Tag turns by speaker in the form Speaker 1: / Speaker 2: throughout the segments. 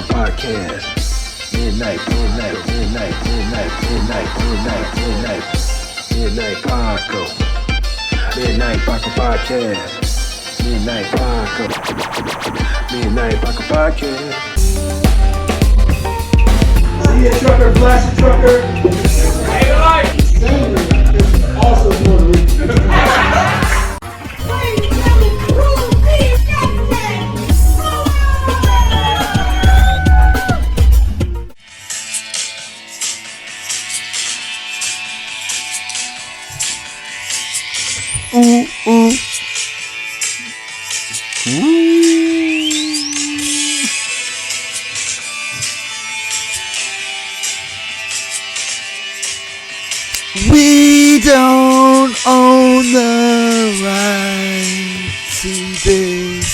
Speaker 1: Paco Podcast. Midnight Paco. Midnight Paco Podcast. Midnight Paco Podcast. See a trucker, blast a trucker. Hey, life. Sandra is also Puerto Rican.
Speaker 2: We don't own the right to this.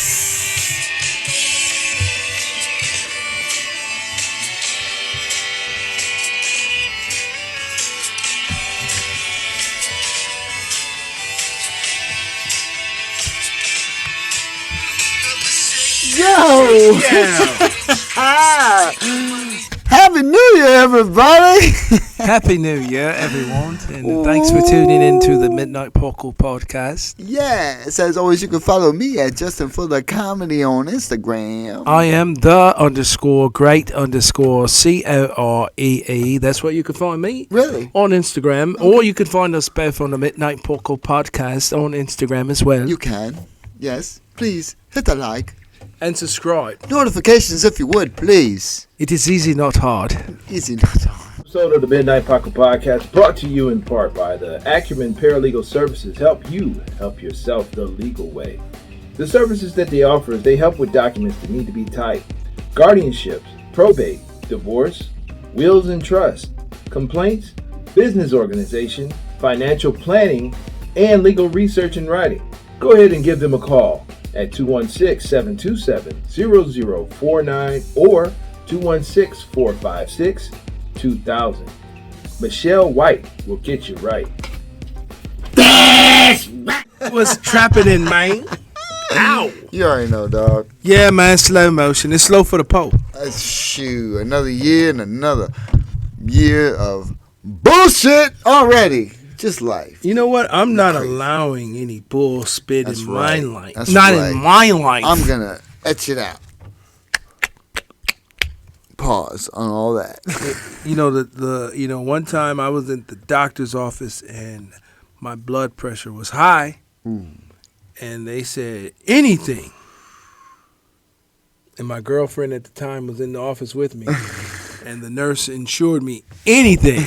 Speaker 2: Yo! Happy New Year, everybody!
Speaker 3: Happy New Year, everyone, and thanks for tuning in to the Midnight Paco Podcast.
Speaker 2: Yes, as always, you can follow me at Justin Fuller Comedy on Instagram.
Speaker 3: I am the_great_COREE. That's where you can find me.
Speaker 2: Really?
Speaker 3: On Instagram. Okay. Or you can find us both on the Midnight Paco Podcast on Instagram as well.
Speaker 2: You can. Yes. Please, hit the like.
Speaker 3: And subscribe.
Speaker 2: Notifications if you would, please.
Speaker 3: It is easy, not hard.
Speaker 2: Easy, not hard.
Speaker 1: Episode of the Midnight Paco Podcast brought to you in part by the Acumen Paralegal Services. Help you help yourself the legal way. The services that they offer is they help with documents that need to be typed, guardianships, probate, divorce, wills and trust, complaints, business organization, financial planning, and legal research and writing. Go ahead and give them a call at 216-727-0049 or 216-456-2000. Michelle White will get you right.
Speaker 3: What's trapping in, man? Ow!
Speaker 2: You already know, dog.
Speaker 3: Yeah, man, slow motion. It's slow for the pole.
Speaker 2: Shoot, another year and another year of bullshit already. Just life.
Speaker 3: You know what? I'm not allowing any bull spit in my life.
Speaker 2: That's
Speaker 3: not
Speaker 2: right.
Speaker 3: in my life.
Speaker 2: I'm gonna etch it out. Pause on all that.
Speaker 3: One time I was at the doctor's office and my blood pressure was high, and they said anything. And my girlfriend at the time was in the office with me, and the nurse insured me anything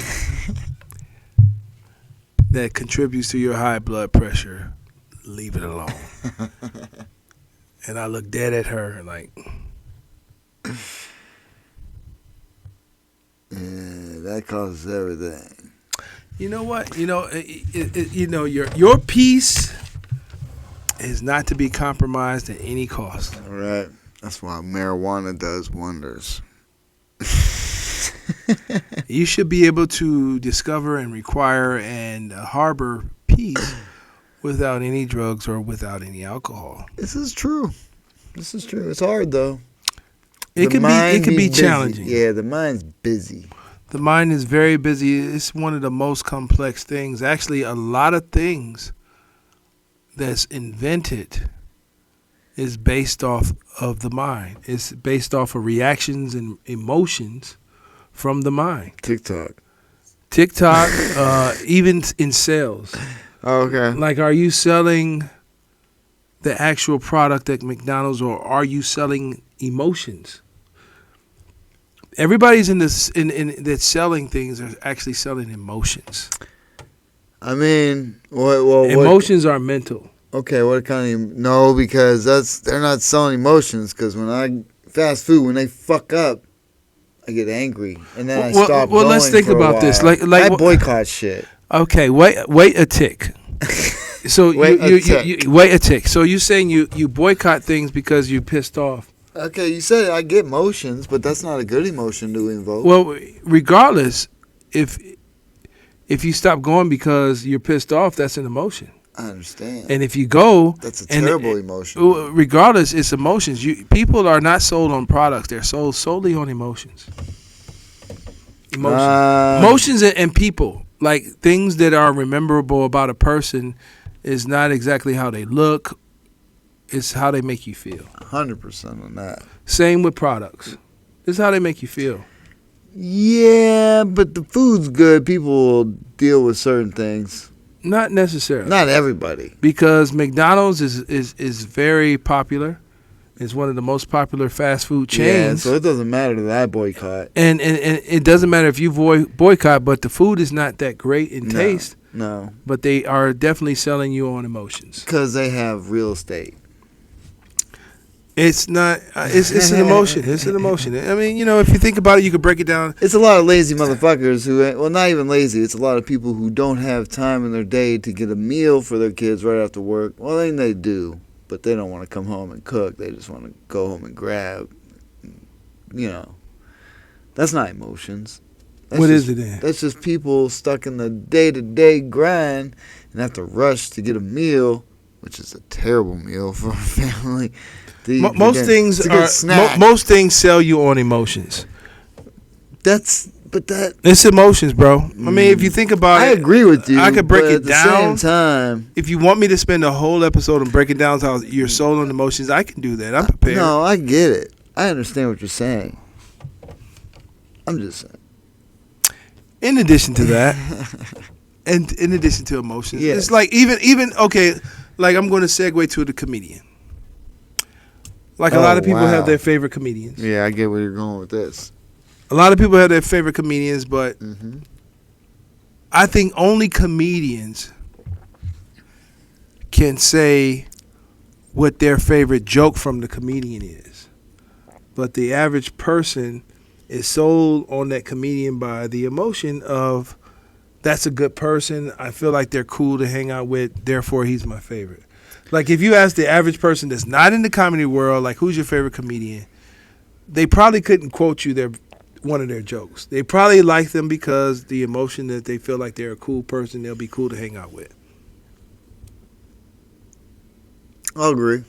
Speaker 3: that contributes to your high blood pressure, leave it alone. And I looked dead at her like,
Speaker 2: yeah, that causes everything.
Speaker 3: You know what? Your peace is not to be compromised at any cost.
Speaker 2: All right. That's why marijuana does wonders.
Speaker 3: You should be able to discover and require and harbor peace without any drugs or without any alcohol.
Speaker 2: This is true. It's hard though.
Speaker 3: It can be challenging.
Speaker 2: Yeah, the mind's busy.
Speaker 3: The mind is very busy. It's one of the most complex things. Actually, a lot of things that's invented is based off of the mind. It's based off of reactions and emotions from the mind.
Speaker 2: TikTok,
Speaker 3: even in sales.
Speaker 2: Oh, okay.
Speaker 3: Like, are you selling the actual product at McDonald's, or are you selling emotions? Everybody's in that's selling things are actually selling emotions.
Speaker 2: I mean,
Speaker 3: emotions are mental.
Speaker 2: Okay, what kind of no? Because they're not selling emotions. Because when fast food, when they fuck up, I get angry, and then I stop.
Speaker 3: Well, let's think about this. Like
Speaker 2: I boycott shit.
Speaker 3: Okay, wait a tick. So you wait a tick. So you're saying you boycott things because you're pissed off.
Speaker 2: Okay, you said I get emotions, but that's not a good emotion to invoke.
Speaker 3: Well, regardless, if you stop going because you're pissed off, that's an emotion.
Speaker 2: I understand.
Speaker 3: And if you go,
Speaker 2: That's a terrible emotion.
Speaker 3: Regardless, it's emotions. People are not sold on products; they're sold solely on emotions. Emotions and people, like things that are memorable about a person, is not exactly how they look; it's how they make you feel.
Speaker 2: 100% on that.
Speaker 3: Same with products; it's how they make you feel.
Speaker 2: Yeah, but the food's good. People will deal with certain things.
Speaker 3: Not necessarily.
Speaker 2: Not everybody.
Speaker 3: Because McDonald's is very popular. It's one of the most popular fast food chains.
Speaker 2: Yeah, so it doesn't matter to that boycott.
Speaker 3: And it doesn't matter if you boycott, but the food is not that great in taste.
Speaker 2: No.
Speaker 3: But they are definitely selling you on emotions.
Speaker 2: Because they have real estate.
Speaker 3: It's not. It's an emotion. It's an emotion. I mean, if you think about it, you could break it down.
Speaker 2: It's a lot of lazy motherfuckers who, well, not even lazy. It's a lot of people who don't have time in their day to get a meal for their kids right after work. Well, then they do, but they don't want to come home and cook. They just want to go home and grab. That's not emotions.
Speaker 3: What is it then?
Speaker 2: That's just people stuck in the day-to-day grind and have to rush to get a meal, which is a terrible meal for a family.
Speaker 3: Most things sell you on emotions. It's emotions, bro. I mean, if you think about it,
Speaker 2: I agree with you.
Speaker 3: I could break it down.
Speaker 2: At the same time,
Speaker 3: if you want me to spend a whole episode and break it down to how you're sold on emotions, I can do that. I'm prepared.
Speaker 2: No, I get it. I understand what you're saying. I'm just saying.
Speaker 3: In addition to that, and in addition to emotions, it's like even okay. Like I'm going to segue to the comedian. Like a lot of people have their favorite comedians.
Speaker 2: Yeah, I get where you're going with this.
Speaker 3: A lot of people have their favorite comedians, but I think only comedians can say what their favorite joke from the comedian is. But the average person is sold on that comedian by the emotion of, that's a good person, I feel like they're cool to hang out with, therefore he's my favorite. Like if you ask the average person that's not in the comedy world, like who's your favorite comedian, they probably couldn't quote you one of their jokes. They probably like them because the emotion that they feel like they're a cool person, they'll be cool to hang out with.
Speaker 2: I'll agree.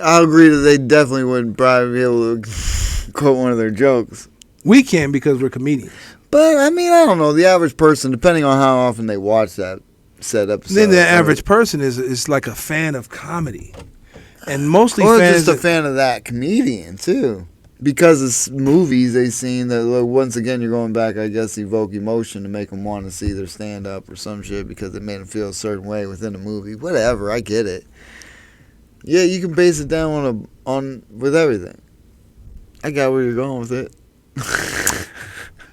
Speaker 2: I'll agree that they definitely wouldn't probably be able to quote one of their jokes.
Speaker 3: We can because we're comedians.
Speaker 2: But, I mean, I don't know. The average person, depending on how often they watch that said episode.
Speaker 3: Then the average person is like a fan of comedy. And mostly
Speaker 2: or
Speaker 3: fans...
Speaker 2: just a fan of that comedian, too. Because it's movies they've seen that, like, once again, you're going back, I guess, evoke emotion to make them want to see their stand-up or some shit because it made them feel a certain way within a movie. Whatever, I get it. Yeah, you can base it down with everything. I got where you're going with it.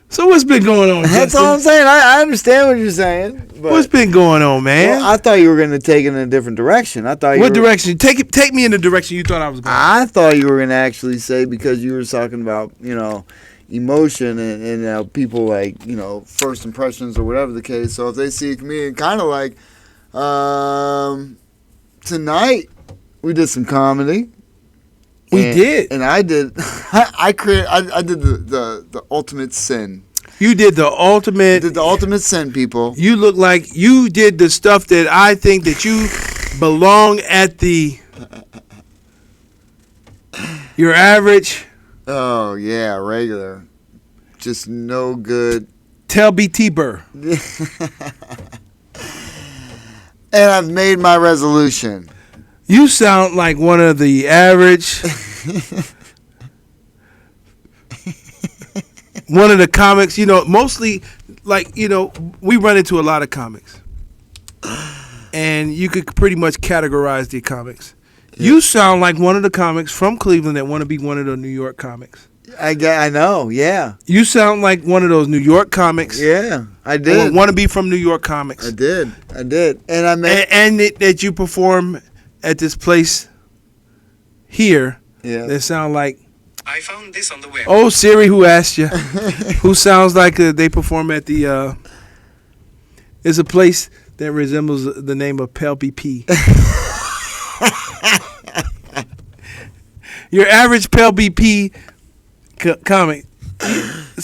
Speaker 3: So what's been going on,
Speaker 2: That's
Speaker 3: Justin?
Speaker 2: all I'm saying. I understand what you're saying. But,
Speaker 3: what's been going on, man?
Speaker 2: Well, I thought you were going to take it in a different direction.
Speaker 3: What direction? Take me in the direction you thought I was going.
Speaker 2: I thought you were going to actually say, because you were talking about, emotion and people like, first impressions or whatever the case. So if they see a comedian, kind of like tonight we did some comedy.
Speaker 3: We did.
Speaker 2: And I did. I did the ultimate sin.
Speaker 3: You did the ultimate.
Speaker 2: Did the ultimate sin, people.
Speaker 3: You look like you did the stuff that I think that you belong at your average.
Speaker 2: Oh yeah, regular. Just no good.
Speaker 3: Tell BT Burr.
Speaker 2: And I've made my resolution.
Speaker 3: You sound like one of the average. One of the comics, mostly like, we run into a lot of comics. And you could pretty much categorize the comics. Yeah. You sound like one of the comics from Cleveland that want to be one of the New York comics.
Speaker 2: I know, yeah.
Speaker 3: You sound like one of those New York comics.
Speaker 2: Yeah, I did.
Speaker 3: Want to be from New York comics.
Speaker 2: I did. And I met...
Speaker 3: And that you perform at this place here.
Speaker 2: Yeah.
Speaker 3: That sound like...
Speaker 4: I found this on the web.
Speaker 3: Oh, Siri, who asked you? Who sounds like they perform at the... It's a place that resembles the name of Pelby P. Your average Pelby P comic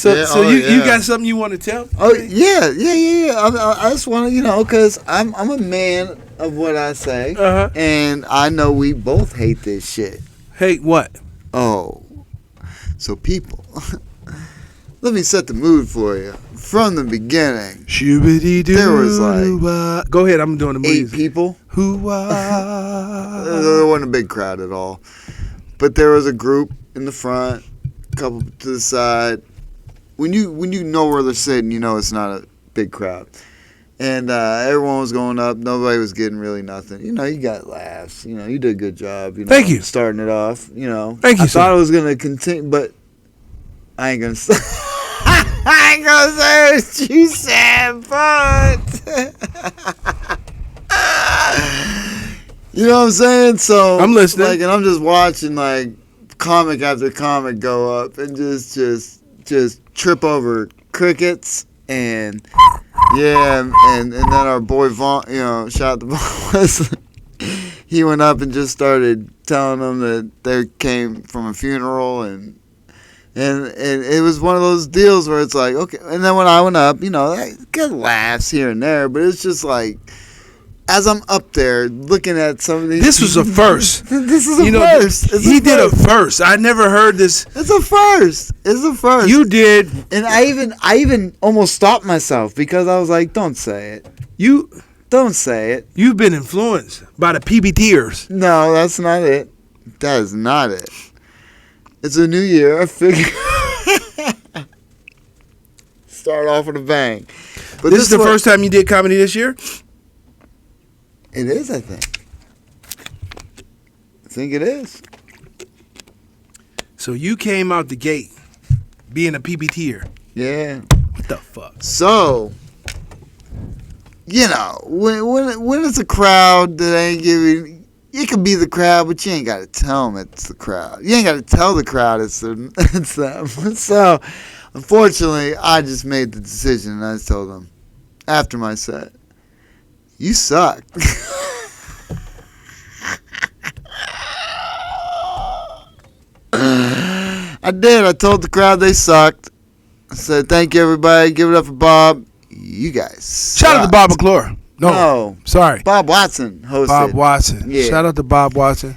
Speaker 3: You got something you want to tell?
Speaker 2: Oh yeah. I just want to, because I'm a man of what I say, and I know we both hate this shit.
Speaker 3: Hate what?
Speaker 2: Oh, so people, let me set the mood for you. From the beginning, there was like
Speaker 3: go ahead. I'm doing the music.
Speaker 2: 8 people. There wasn't a big crowd at all, but there was a group in the front, a couple to the side. When you know where they're sitting, you know it's not a big crowd. And everyone was going up. Nobody was getting really nothing. You got laughs. You did a good job.
Speaker 3: Thank you.
Speaker 2: Starting it off. Thank
Speaker 3: you.
Speaker 2: I thought it was gonna continue, but I ain't gonna say. I ain't gonna say what you said, but you know what I'm saying. So
Speaker 3: I'm listening.
Speaker 2: and I'm just watching comic after comic go up and just trip over crickets and. Yeah, and then our boy Vaughn, shout out to Vaughn, he went up and just started telling them that they came from a funeral, and it was one of those deals where it's like, okay. And then when I went up, I get laughs here and there, but it's just like, as I'm up there looking at some of these.
Speaker 3: This was a first.
Speaker 2: This is a first.
Speaker 3: He did a first. I never heard this.
Speaker 2: It's a first.
Speaker 3: You did.
Speaker 2: And I even almost stopped myself because I was like, don't say it. Don't say it.
Speaker 3: You've been influenced by the PBTers.
Speaker 2: No, that's not it. That is not it. It's a new year. I figure start off with a bang.
Speaker 3: But this is the first time you did comedy this year?
Speaker 2: It is, I think. I think it is.
Speaker 3: So you came out the gate being a PBTer.
Speaker 2: Yeah.
Speaker 3: What the fuck?
Speaker 2: So, when it's a crowd that ain't giving, it could be the crowd, but you ain't got to tell them it's the crowd. You ain't got to tell the crowd it's them. So, unfortunately, I just made the decision, and I just told them after my set, you suck. I did. I told the crowd they sucked. I said, thank you, everybody. Give it up for Bob. You guys suck.
Speaker 3: Shout out to Bob McClure. No. Sorry.
Speaker 2: Bob Watson hosted.
Speaker 3: Bob Watson.
Speaker 2: Yeah.
Speaker 3: Shout out to Bob Watson.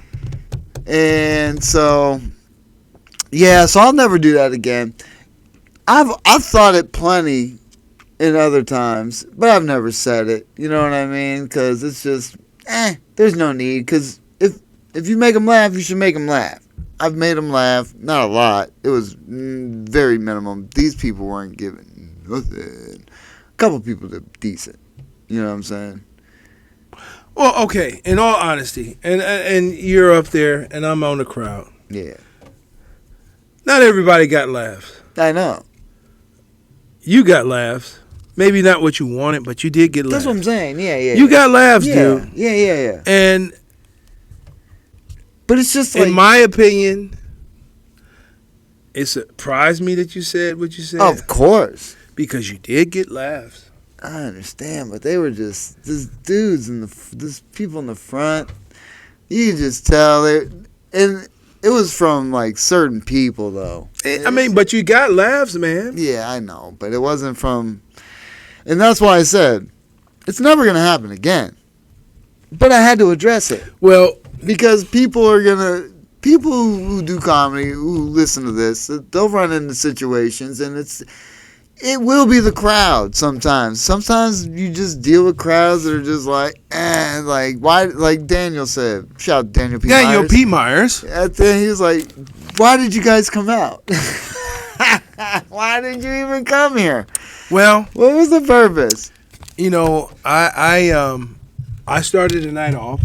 Speaker 2: And so, so I'll never do that again. I've thought it plenty in other times, but I've never said it. You know what I mean? Because it's just, there's no need. Because if you make them laugh, you should make them laugh. I've made them laugh. Not a lot. It was very minimum. These people weren't giving nothing. A couple people did decent. You know what I'm saying?
Speaker 3: Well, okay. In all honesty, and you're up there, and I'm on the crowd.
Speaker 2: Yeah.
Speaker 3: Not everybody got laughs.
Speaker 2: I know.
Speaker 3: You got laughs. Maybe not what you wanted, but you did get laughs.
Speaker 2: That's what I'm saying. Yeah.
Speaker 3: You got laughs, dude.
Speaker 2: Yeah.
Speaker 3: And
Speaker 2: but it's just like,
Speaker 3: in my opinion, it surprised me that you said what you said.
Speaker 2: Of course.
Speaker 3: Because you did get laughs.
Speaker 2: I understand, but they were just dudes this people in the front. You could just tell and it was from certain people though.
Speaker 3: But you got laughs, man.
Speaker 2: Yeah, I know, but it wasn't from, and that's why I said it's never gonna happen again. But I had to address it.
Speaker 3: Well,
Speaker 2: because people who do comedy, who listen to this, they'll run into situations, and it will be the crowd sometimes. Sometimes you just deal with crowds that are just why, like Daniel said, shout out Daniel P. Myers.
Speaker 3: Daniel P. Myers.
Speaker 2: At the end, he was like, why did you guys come out? Why did you even come here?
Speaker 3: Well,
Speaker 2: what was the purpose?
Speaker 3: I started the night off.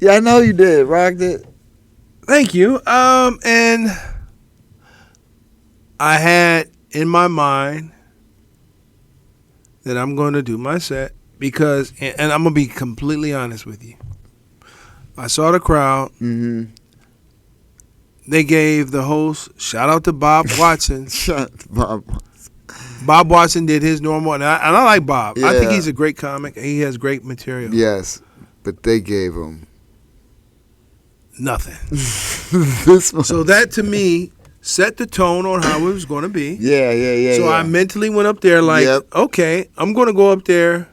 Speaker 2: Yeah, I know you did. Rocked it.
Speaker 3: Thank you. And I had in my mind that I'm going to do my set because, and I'm going to be completely honest with you. I saw the crowd.
Speaker 2: Mm-hmm.
Speaker 3: They gave the host, shout out to Bob Watson.
Speaker 2: Shout out to Bob Watson.
Speaker 3: Bob Watson did his normal, and I like Bob.
Speaker 2: Yeah.
Speaker 3: I think he's a great comic. He has great material.
Speaker 2: Yes, but they gave him
Speaker 3: nothing.
Speaker 2: this much.
Speaker 3: So that to me set the tone on how it was going to be.
Speaker 2: Yeah.
Speaker 3: So I mentally went up there like,
Speaker 2: Yep.
Speaker 3: okay, I'm going to go up there,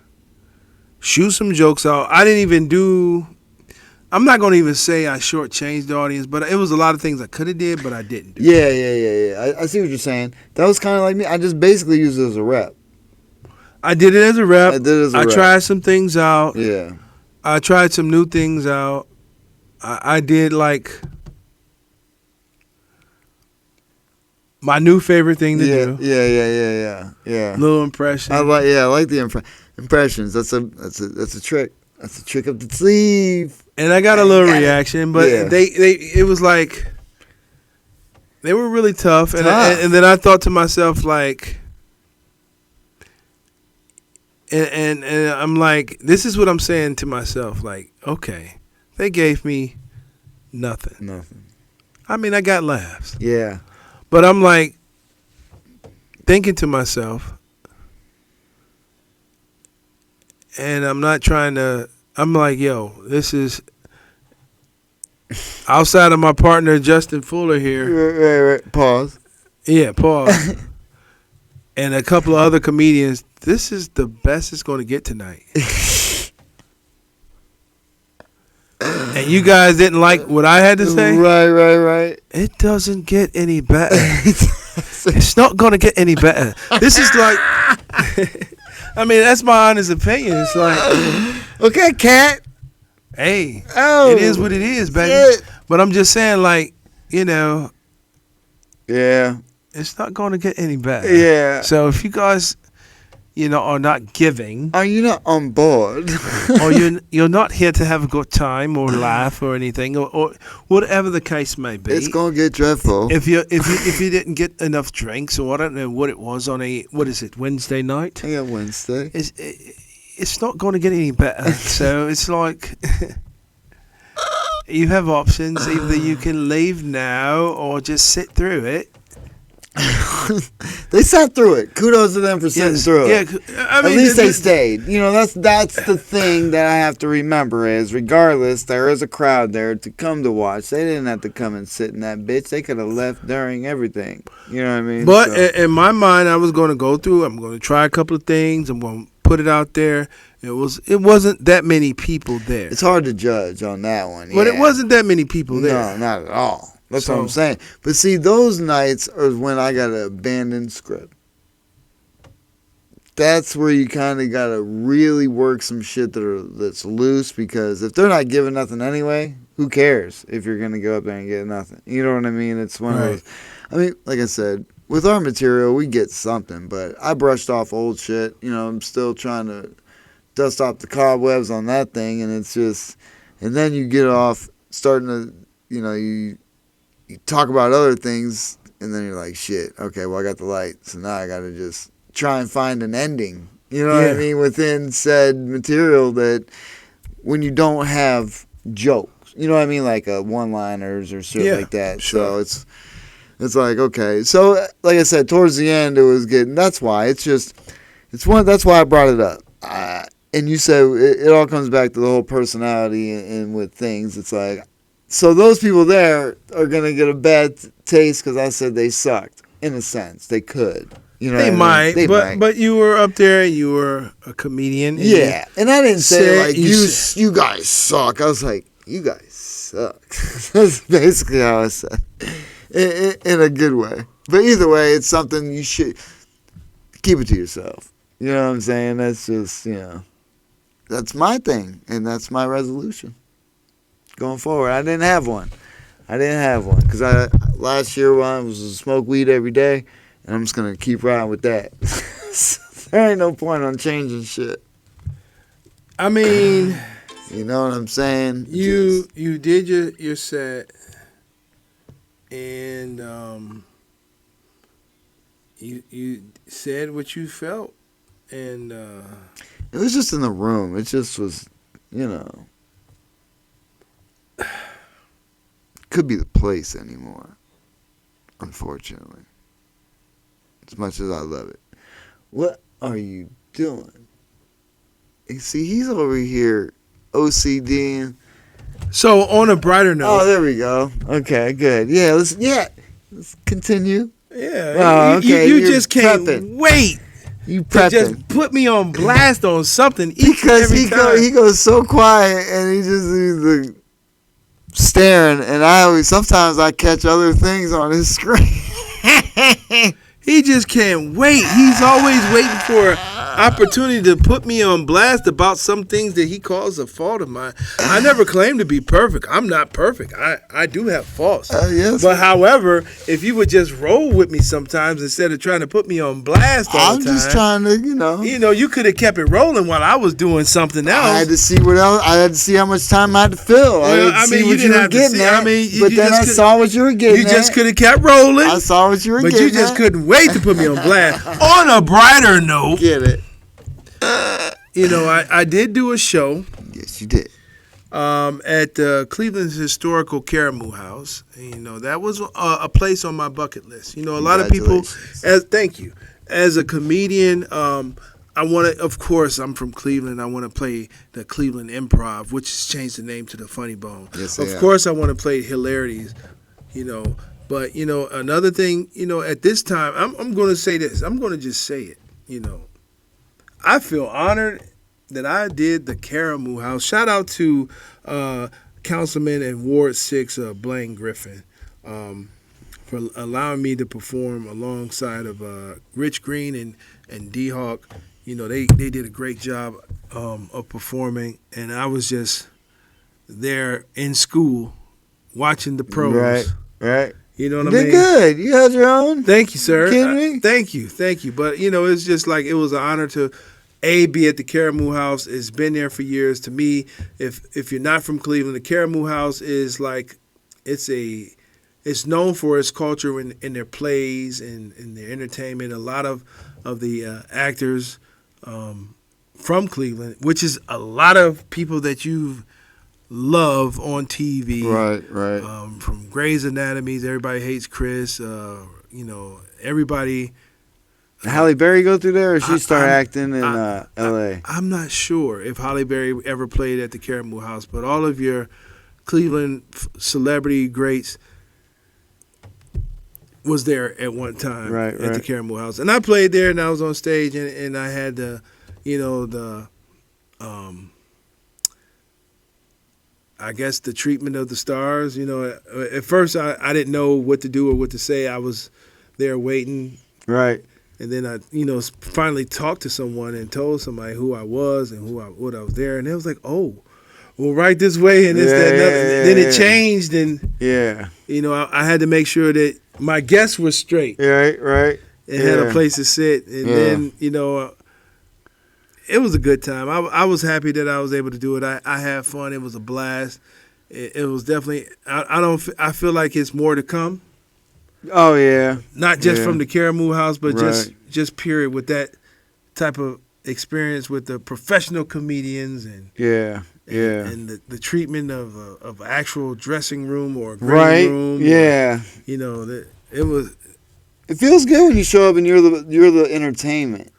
Speaker 3: shoot some jokes out. I didn't even do. I'm not going to even say I shortchanged the audience, but it was a lot of things I could have did, but I didn't do.
Speaker 2: Yeah. I see what you're saying. That was kind of like me. I just basically used it as a rep.
Speaker 3: I did it as a rep.
Speaker 2: I did it as a rep.
Speaker 3: tried some things out.
Speaker 2: Yeah.
Speaker 3: I tried some new things out. I did like my new favorite thing to do.
Speaker 2: Yeah.
Speaker 3: Little impression.
Speaker 2: I like the impressions. That's a trick. That's a trick up the sleeve.
Speaker 3: And I got a little reaction, but it was like they were really tough. And then I thought to myself like, and I'm like, this is what I'm saying to myself. Like, okay, they gave me nothing. I mean, I got laughs.
Speaker 2: Yeah.
Speaker 3: But I'm like thinking to myself, and I'm not trying to. I'm like, yo, this is outside of my partner Justin Fuller here.
Speaker 2: Right. Pause.
Speaker 3: Yeah, pause. And a couple of other comedians. This is the best it's going to get tonight. And you guys didn't like what I had to say?
Speaker 2: Right.
Speaker 3: It doesn't get any better. It's not going to get any better. This is like, I mean, that's my honest opinion. It's like,
Speaker 2: okay, cat.
Speaker 3: Hey,
Speaker 2: Oh,
Speaker 3: it is what it is, baby.
Speaker 2: shit.
Speaker 3: But I'm just saying, like,
Speaker 2: Yeah.
Speaker 3: it's not going to get any better.
Speaker 2: Yeah.
Speaker 3: So if you guys, are not giving,
Speaker 2: Are you not on board?
Speaker 3: or you're not here to have a good time or laugh or anything, or whatever the case may be.
Speaker 2: It's gonna get dreadful.
Speaker 3: If you didn't get enough drinks, or I don't know what it was on Wednesday night.
Speaker 2: I got Wednesday.
Speaker 3: It's not going to get any better. So it's like you have options. Either you can leave now or just sit through it.
Speaker 2: They sat through it. Kudos to them for sitting through it.
Speaker 3: I mean,
Speaker 2: At least they stayed. That's the thing that I have to remember is, regardless, there is a crowd there to come to watch. They didn't have to come and sit in that bitch. They could have left during everything. You know what I mean?
Speaker 3: But in my mind, I was going to go through. I'm going to try a couple of things. I'm going to put it out there. It wasn't that many people there.
Speaker 2: It's hard to judge on that one.
Speaker 3: But it wasn't that many people there.
Speaker 2: No, not at all. That's what I'm saying. But see, those nights are when I got to abandon script. That's where you kind of got to really work some shit that's loose, because if they're not giving nothing anyway, who cares if you're going to go up there and get nothing? You know what I mean? It's one of those. I mean, like I said, with our material, we get something, but I brushed off old shit. I'm still trying to dust off the cobwebs on that thing, and it's just, and then you get off starting to, you talk about other things, and then you're like, shit, okay, well, I got the light, so now I got to just try and find an ending, what I mean, within said material, that when you don't have jokes, what I mean, like one-liners or shit like that.
Speaker 3: Sure.
Speaker 2: So it's like, okay. So, like I said, towards the end, it was getting, that's why I brought it up. And you said it all comes back to the whole personality and with things. It's like, so those people there are going to get a bad taste because I said they sucked. In a sense, they could.
Speaker 3: They might, but you were up there. You were a comedian.
Speaker 2: And I didn't say like you guys suck. I was like, you guys suck. That's basically how I said, in a good way. But either way, it's something you should keep it to yourself. You know what I'm saying? That's just that's my thing, and that's my resolution going forward. I didn't have one because last year I was to smoke weed every day. And I'm just going to keep riding with that. There ain't no point on changing shit.
Speaker 3: I mean,
Speaker 2: you know what I'm saying?
Speaker 3: You did your set, and you said what you felt, and
Speaker 2: it was just in the room. It just was, could be the place anymore, unfortunately. As much as I love it. What are you doing? You see, he's over here OCDing.
Speaker 3: So, on a brighter note.
Speaker 2: Oh, there we go. Okay, good. Yeah, listen, Let's continue.
Speaker 3: Yeah,
Speaker 2: Oh, okay.
Speaker 3: you
Speaker 2: You're
Speaker 3: just can't
Speaker 2: prepping.
Speaker 3: wait
Speaker 2: You
Speaker 3: to
Speaker 2: prepping.
Speaker 3: just put me on blast on something each and
Speaker 2: Because
Speaker 3: every time.
Speaker 2: he goes so quiet and he's like staring, and sometimes I catch other things on his screen.
Speaker 3: He just can't wait. He's always waiting for an opportunity to put me on blast about some things that he calls a fault of mine. I never claim to be perfect. I'm not perfect. I do have faults.
Speaker 2: Yes.
Speaker 3: But however, if you would just roll with me sometimes instead of trying to put me on blast all
Speaker 2: I'm
Speaker 3: the time.
Speaker 2: just trying to,
Speaker 3: You could have kept it rolling while I was doing something else.
Speaker 2: I had to see what else. I had to see how much time I had to fill.
Speaker 3: Well,
Speaker 2: I had to see what
Speaker 3: you didn't
Speaker 2: you were
Speaker 3: have to
Speaker 2: getting
Speaker 3: see.
Speaker 2: at.
Speaker 3: I mean,
Speaker 2: but then I saw what you were getting
Speaker 3: You
Speaker 2: at.
Speaker 3: just could have kept rolling.
Speaker 2: I saw what you were
Speaker 3: But
Speaker 2: getting
Speaker 3: you just
Speaker 2: at.
Speaker 3: couldn't wait to put me on blast. On a brighter note,
Speaker 2: Get it.
Speaker 3: I did do a show
Speaker 2: Yes, you did.
Speaker 3: at Cleveland's historical Karamu House. That was a place on my bucket list. A lot of people, thank you. As a comedian, I want to, of course, I'm from Cleveland. I want to play the Cleveland Improv, which has changed the name to the Funny Bone.
Speaker 2: Yes,
Speaker 3: of course, I want to play Hilarities, But, another thing, at this time, I'm going to say this. I'm going to just say it, I feel honored that I did the Karamu House. Shout out to Councilman in Ward 6, Blaine Griffin, for allowing me to perform alongside of Rich Green and D-Hawk. They did a great job of performing, and I was just there in school watching the pros.
Speaker 2: Right.
Speaker 3: You know what I
Speaker 2: Did
Speaker 3: mean?
Speaker 2: good. You had your own.
Speaker 3: Thank you, sir.
Speaker 2: Kidding me?
Speaker 3: Thank you. But it's just like it was an honor to be at the Karamu House. It's been there for years. To me, if you're not from Cleveland, the Karamu House is like it's known for its culture in their plays and their entertainment. A lot of the actors from Cleveland, which is a lot of people that you love on TV.
Speaker 2: Right.
Speaker 3: From Grey's Anatomy, Everybody Hates Chris. Everybody.
Speaker 2: Halle Berry go through there, or she start acting in L.A.?
Speaker 3: I'm not sure if Halle Berry ever played at the Karamu House, but all of your Cleveland celebrity greats was there at one time at the Karamu House. And I played there, and I was on stage, and I had I guess the treatment of the stars. At first I didn't know what to do or what to say. I was there waiting.
Speaker 2: Right.
Speaker 3: And then I, finally talked to someone and told somebody who I was and what I was there, and it was like, oh, well, right this way, and this, that, and other. Then it changed, and I had to make sure that my guests were straight,
Speaker 2: right,
Speaker 3: and had a place to sit, and then it was a good time. I was happy that I was able to do it. I had fun. It was a blast. It was definitely. I feel like it's more to come.
Speaker 2: Oh yeah.
Speaker 3: Not just from the Karamu House, but just period with that type of experience with the professional comedians and and the treatment of actual dressing room or green room.
Speaker 2: Yeah.
Speaker 3: It was.
Speaker 2: It feels good when you show up and you're the entertainment.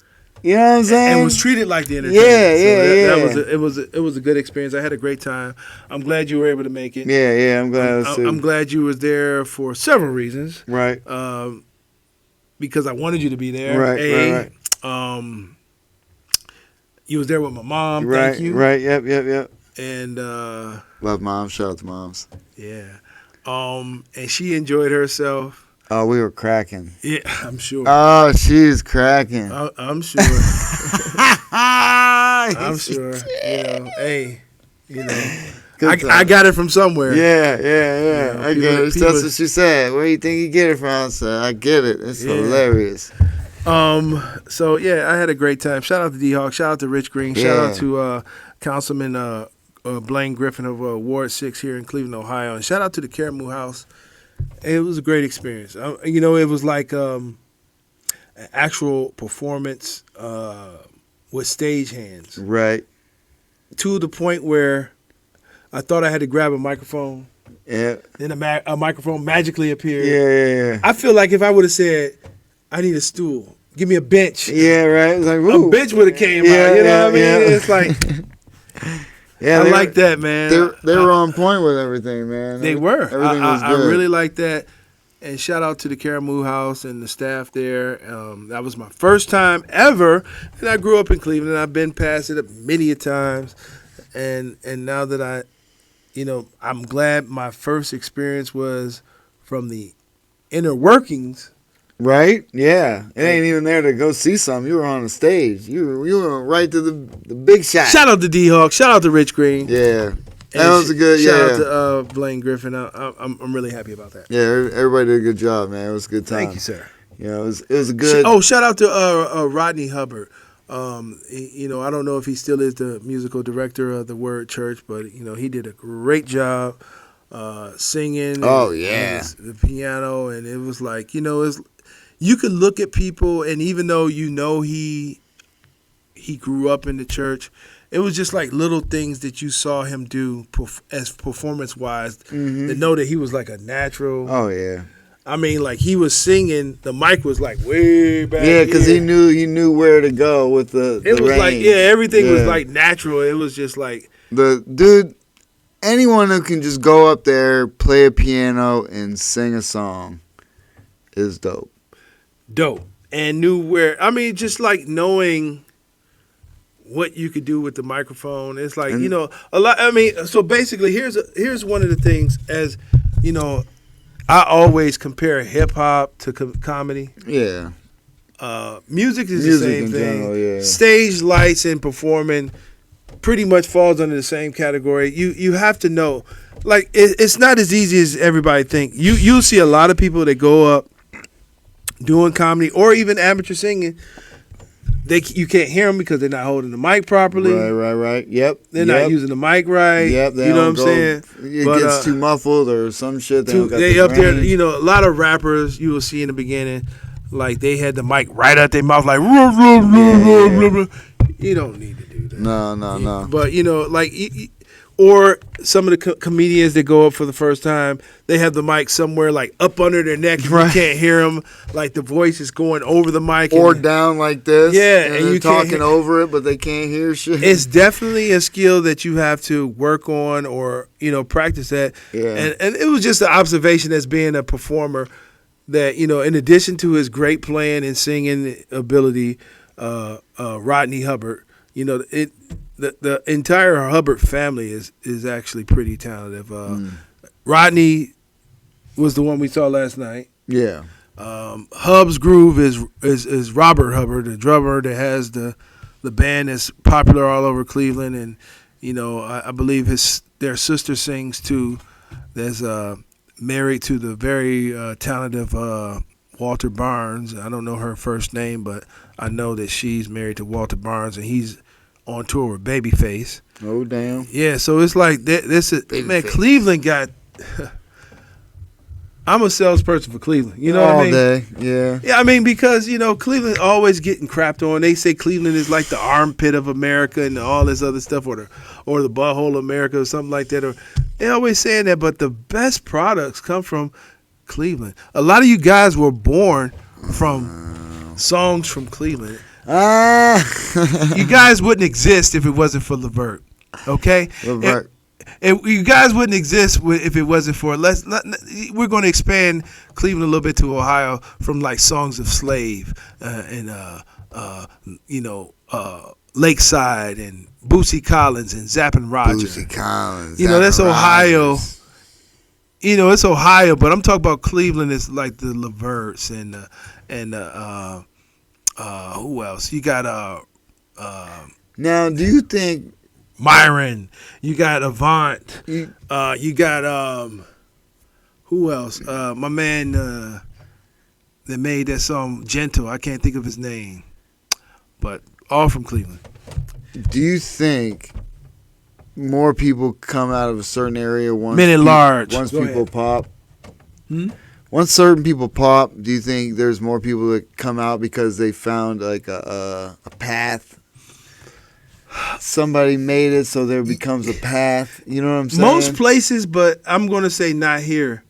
Speaker 2: You know what I'm saying?
Speaker 3: And was treated like the entertainment. It was a good experience. I had a great time. I'm glad you were able to make it.
Speaker 2: Yeah, I'm glad.
Speaker 3: I'm glad you was there for several reasons.
Speaker 2: Right.
Speaker 3: Because I wanted you to be there.
Speaker 2: Right.
Speaker 3: You was there with my mom.
Speaker 2: Right.
Speaker 3: Thank you.
Speaker 2: Right. Yep.
Speaker 3: And
Speaker 2: love moms. Shout out to moms.
Speaker 3: Yeah. And she enjoyed herself.
Speaker 2: Oh, we were cracking.
Speaker 3: Yeah, I'm sure.
Speaker 2: Oh, she's cracking.
Speaker 3: I'm sure. I'm sure. Hey, I got it from somewhere.
Speaker 2: Yeah. I get it. That's what she said. Where do you think you get it from? I said, I get it. It's hilarious.
Speaker 3: So yeah, I had a great time. Shout out to D-Hawk. Shout out to Rich Green. Shout out to Councilman Blaine Griffin of Ward 6 here in Cleveland, Ohio. And shout out to the Karamu House. It was a great experience. It was like an actual performance with stage-hands.
Speaker 2: Right.
Speaker 3: To the point where I thought I had to grab a microphone.
Speaker 2: Yeah.
Speaker 3: Then a microphone magically appeared.
Speaker 2: Yeah.
Speaker 3: I feel like if I would have said, I need a stool, give me a bench.
Speaker 2: Yeah, right. It's like, ooh.
Speaker 3: A bench would have came out. You know what I mean? It's like...
Speaker 2: Yeah,
Speaker 3: I like that, man.
Speaker 2: They were on point with everything, man.
Speaker 3: They were.
Speaker 2: Everything was good.
Speaker 3: I really like that. And shout out to the Karamu House and the staff there. That was my first time ever, and I grew up in Cleveland. I've been past it many a times, and now that I'm glad my first experience was from the inner workings.
Speaker 2: Right? Yeah. It ain't even there to go see something. You were on the stage. You were right to the big shot.
Speaker 3: Shout out to D-Hawk. Shout out to Rich Green.
Speaker 2: Yeah. That was a good,
Speaker 3: shout out to Blaine Griffin. I'm really happy about that.
Speaker 2: Yeah, everybody did a good job, man. It was a good time.
Speaker 3: Thank you, sir.
Speaker 2: You know, it was a good.
Speaker 3: Shout out to Rodney Hubbard. I don't know if he still is the musical director of the Word Church, but he did a great job singing.
Speaker 2: Oh yeah,
Speaker 3: the piano, and it was like you could look at people, and even though he grew up in the church. It was just like little things that you saw him do as performance-wise to know that he was like a natural.
Speaker 2: Oh, yeah.
Speaker 3: I mean, like he was singing, the mic was like way back.
Speaker 2: Yeah, because he knew where to go with the
Speaker 3: It was
Speaker 2: range.
Speaker 3: like, everything was like natural. It was just like.
Speaker 2: Anyone who can just go up there, play a piano, and sing a song is dope.
Speaker 3: Dope. And knew where, just like knowing what you could do with the microphone. It's like, a lot. So basically, here's one of the things. As I always compare hip hop to comedy.
Speaker 2: Yeah.
Speaker 3: Music is the same thing.
Speaker 2: General, yeah.
Speaker 3: Stage lights and performing pretty much falls under the same category. You have to know, like it's not as easy as everybody think. You'll see a lot of people that go up doing comedy or even amateur singing. You can't hear them because they're not holding the mic properly.
Speaker 2: Right. Yep.
Speaker 3: They're not using the mic right.
Speaker 2: Yep.
Speaker 3: You know what I'm saying?
Speaker 2: It gets too muffled or some shit.
Speaker 3: They up there. A lot of rappers you will see in the beginning, like they had the mic right at their mouth, like. You don't need to do that.
Speaker 2: No.
Speaker 3: But or some of the comedians that go up for the first time, they have the mic somewhere like up under their neck. And you can't hear them. Like the voice is going over the mic.
Speaker 2: Or down like this.
Speaker 3: Yeah.
Speaker 2: And you talking over it, but they can't hear shit.
Speaker 3: It's definitely a skill that you have to work on or, practice that.
Speaker 2: Yeah.
Speaker 3: And it was just an observation as being a performer that, in addition to his great playing and singing ability, Rodney Hubbard, the entire Hubbard family is actually pretty talented. Rodney was the one we saw last night.
Speaker 2: Yeah.
Speaker 3: Hub's Groove is Robert Hubbard, the drummer that has the band that's popular all over Cleveland, and I believe their sister sings too. There's married to the very talented Walter Barnes. I don't know her first name, but I know that she's married to Walter Barnes, and he's on tour with Babyface.
Speaker 2: Oh, damn.
Speaker 3: Yeah, so it's like Cleveland got. I'm a salesperson for Cleveland. You know what I mean?
Speaker 2: All day, yeah.
Speaker 3: Yeah, because Cleveland always getting crapped on. They say Cleveland is like the armpit of America and all this other stuff, or the butthole of America or something like that. Or they always saying that, but the best products come from Cleveland. A lot of you guys were born from songs from Cleveland. You guys wouldn't exist if it wasn't for Levert. Okay?
Speaker 2: Levert.
Speaker 3: You guys wouldn't exist if it wasn't for. We're going to expand Cleveland a little bit to Ohio from like Songs of Slave and Lakeside and Bootsy Collins and Zappin' Roger.
Speaker 2: Bootsy Collins.
Speaker 3: That's Ohio. It's Ohio, but I'm talking about Cleveland. It's like the Leverts and who else? You got
Speaker 2: Now, do you think
Speaker 3: Myron? You got Avant. You got who else? My man that made that song Gentle. I can't think of his name, but all from Cleveland.
Speaker 2: Do you think more people come out of a certain area once people pop? Once certain people pop, do you think there's more people that come out because they found like a path? Somebody made it, so there becomes a path. You know what I'm saying?
Speaker 3: Most places, but I'm going to say not here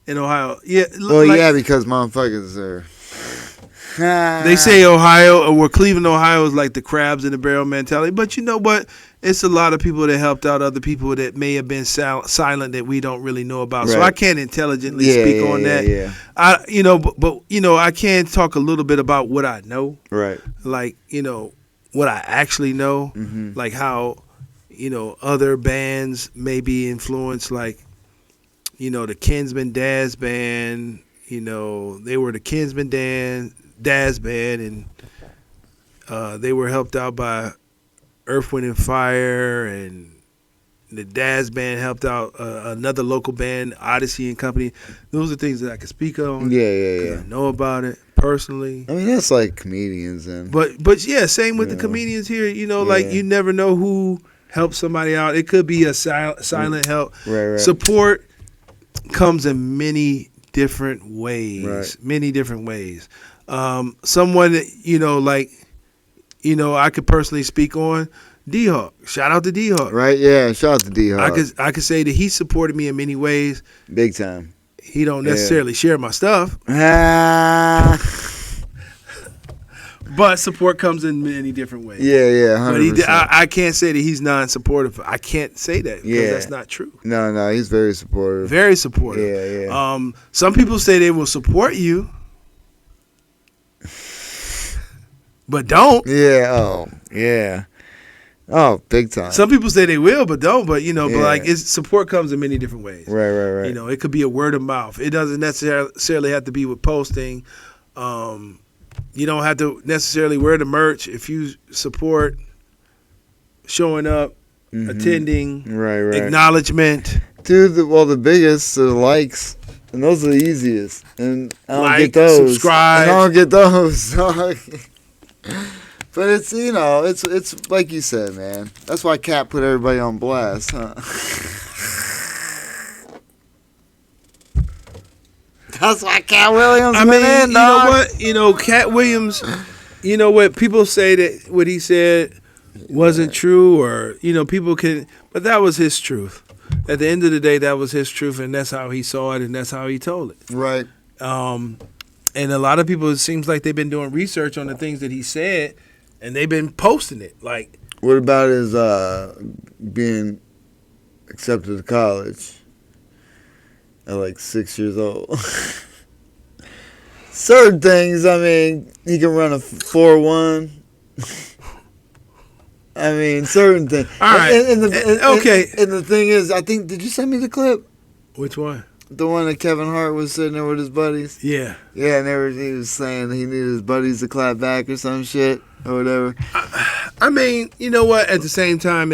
Speaker 3: in Ohio. Yeah.
Speaker 2: Well, yeah, because motherfuckers are.
Speaker 3: They say Ohio or Cleveland, Ohio is like the crabs in the barrel mentality. But you know what? It's a lot of people that helped out other people that may have been silent that we don't really know about. Right. So I can't intelligently speak on that. Yeah. But I can talk a little bit about what I know.
Speaker 2: Right.
Speaker 3: Like, what I actually know. Mm-hmm. Like how, other bands may be influenced, like, the Kinsman Daz Band. They were the Kinsman Daz Band, and they were helped out by Earth, Wind, and Fire, and the Daz Band helped out another local band, Odyssey and Company. Those are things that I can speak on.
Speaker 2: Yeah.
Speaker 3: I know about it personally.
Speaker 2: I mean, that's like comedians, and
Speaker 3: but yeah, same with the comedians here. Like you never know who helped somebody out. It could be a silent help.
Speaker 2: Right.
Speaker 3: Support comes in many different ways. Right. Many different ways. Someone that, I could personally speak on D-Hawk. Shout out to D-Hawk.
Speaker 2: Right, yeah, shout out to D-Hawk.
Speaker 3: I could say that he supported me in many ways.
Speaker 2: Big time.
Speaker 3: He don't necessarily share my stuff. But support comes in many different ways.
Speaker 2: Yeah, 100%.
Speaker 3: But I can't say that he's non-supportive. I can't say that because that's not true.
Speaker 2: No, he's very supportive.
Speaker 3: Very supportive.
Speaker 2: Yeah.
Speaker 3: Some people say they will support you, but don't.
Speaker 2: Yeah. Oh, big time.
Speaker 3: Some people say they will, but don't. But but like support comes in many different ways.
Speaker 2: Right.
Speaker 3: It could be a word of mouth. It doesn't necessarily have to be with posting. You don't have to necessarily wear the merch if you support showing up, attending,
Speaker 2: right.
Speaker 3: Acknowledgement.
Speaker 2: Dude, the biggest are the likes, and those are the easiest. And I don't get those.
Speaker 3: Subscribe.
Speaker 2: And I don't get those. But it's it's like you said, man. That's why Cat put everybody on blast, huh? That's why Cat Williams.
Speaker 3: Cat Williams. What people say that what he said wasn't true, or people can, but that was his truth. At the end of the day, that was his truth, and that's how he saw it, and that's how he told it.
Speaker 2: Right.
Speaker 3: And a lot of people, it seems like they've been doing research on the things that he said, and they've been posting it. Like,
Speaker 2: what about his being accepted to college at like 6 years old? Certain things, I mean, he can run a 4.1. I mean, certain things.
Speaker 3: All right. Okay.
Speaker 2: And the thing is, I think, did you send me the clip?
Speaker 3: Which one?
Speaker 2: The one that Kevin Hart was sitting there with his buddies.
Speaker 3: Yeah.
Speaker 2: Yeah, and he was saying he needed his buddies to clap back or some shit or whatever.
Speaker 3: I mean, you know what? At the same time,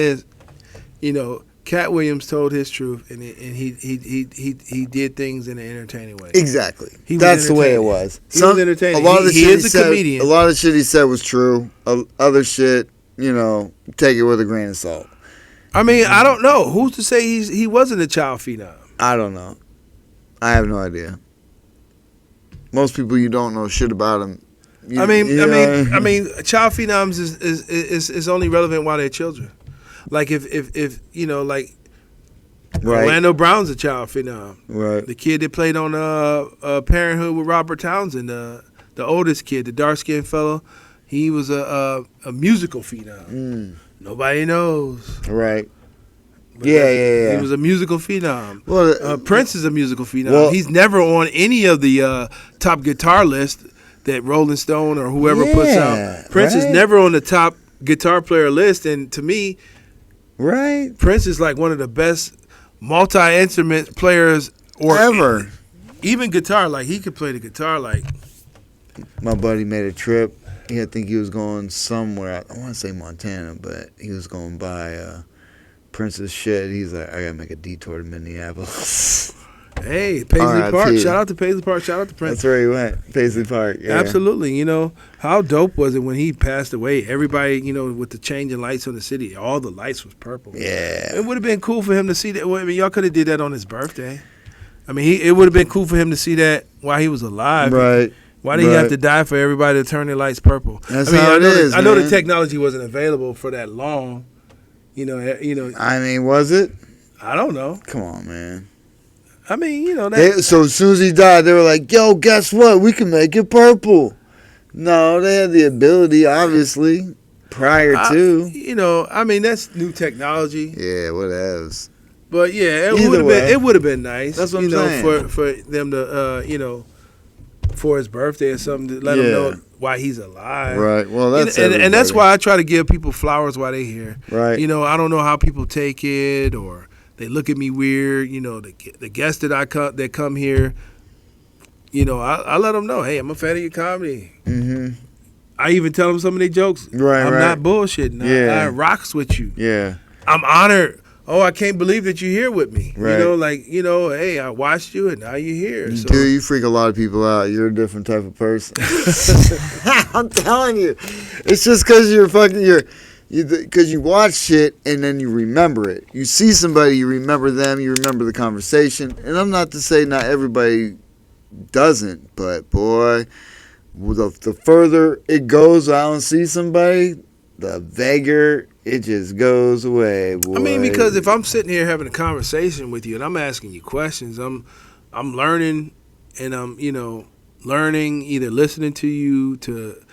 Speaker 3: Cat Williams told his truth, and he did things in an entertaining way.
Speaker 2: Exactly. That's the way it was.
Speaker 3: He was entertaining. He is a comedian.
Speaker 2: A lot of shit he said was true. Other shit, take it with a grain of salt.
Speaker 3: I mean, I don't know. Who's to say he wasn't a child phenom?
Speaker 2: I don't know. I have no idea. Most people you don't know shit about him.
Speaker 3: I mean, child phenoms is only relevant while they're children. Like if like right. Orlando Brown's a child phenom.
Speaker 2: Right.
Speaker 3: The kid that played on Parenthood with Robert Townsend, the oldest kid, the dark skinned fellow, he was a musical phenom. Nobody knows.
Speaker 2: Right. Yeah.
Speaker 3: He was a musical phenom.
Speaker 2: Well,
Speaker 3: Prince is a musical phenom. He's never on any of the top guitar list that Rolling Stone or whoever puts out. Prince is never on the top guitar player list, and to me, Prince is like one of the best multi-instrument players
Speaker 2: ever.
Speaker 3: Even guitar, like he could play the guitar like.
Speaker 2: My buddy made a trip. I think he was going somewhere. I want to say Montana, but he was going by Prince's shed. He's like, I gotta make a detour to Minneapolis.
Speaker 3: Hey, Paisley Park. Shout out to Paisley Park. Shout out to Prince.
Speaker 2: That's where he went. Paisley Park. Yeah.
Speaker 3: Absolutely. How dope was it when he passed away? Everybody, with the changing lights on the city, all the lights was purple.
Speaker 2: Yeah.
Speaker 3: It would have been cool for him to see that. I mean, y'all could have did that on his birthday. I mean, it would have been cool for him to see that while he was alive.
Speaker 2: Right.
Speaker 3: Why did he have to die for everybody to turn their lights purple?
Speaker 2: That's how it is.
Speaker 3: I know the technology wasn't available for that long.
Speaker 2: I mean, was it?
Speaker 3: I don't know.
Speaker 2: Come on, man.
Speaker 3: I mean,
Speaker 2: so as soon as he died, they were like, "Yo, guess what? We can make it purple." No, they had the ability, obviously, prior to.
Speaker 3: You know, I mean, that's new technology.
Speaker 2: Yeah, whatevs.
Speaker 3: But yeah,
Speaker 2: Either way.
Speaker 3: it would have been nice.
Speaker 2: That's what
Speaker 3: you
Speaker 2: I'm
Speaker 3: know,
Speaker 2: saying.
Speaker 3: for them to for his birthday or something to let him know why he's alive.
Speaker 2: Right. Well, that's
Speaker 3: and that's why I try to give people flowers while they're here.
Speaker 2: Right.
Speaker 3: You know, I don't know how people take it or they look at me weird. You know, the guests that come here. You know, I let them know, hey, I'm a fan of your comedy.
Speaker 2: Mm-hmm.
Speaker 3: I even tell them some of their jokes.
Speaker 2: Right.
Speaker 3: I'm not bullshitting. I rocks with you.
Speaker 2: Yeah.
Speaker 3: I'm honored. Oh, I can't believe that you're here with me.
Speaker 2: Right.
Speaker 3: You know, hey, I watched you and now you're here.
Speaker 2: Dude, you freak a lot of people out. You're a different type of person. I'm telling you. It's just because because you watch shit and then you remember it. You see somebody, you remember them, you remember the conversation. And I'm not to say not everybody doesn't, but boy, the further it goes, I don't see somebody, the vaguer it just goes away, boy.
Speaker 3: I mean, because if I'm sitting here having a conversation with you and I'm asking you questions, I'm learning, and I'm learning, either listening to you to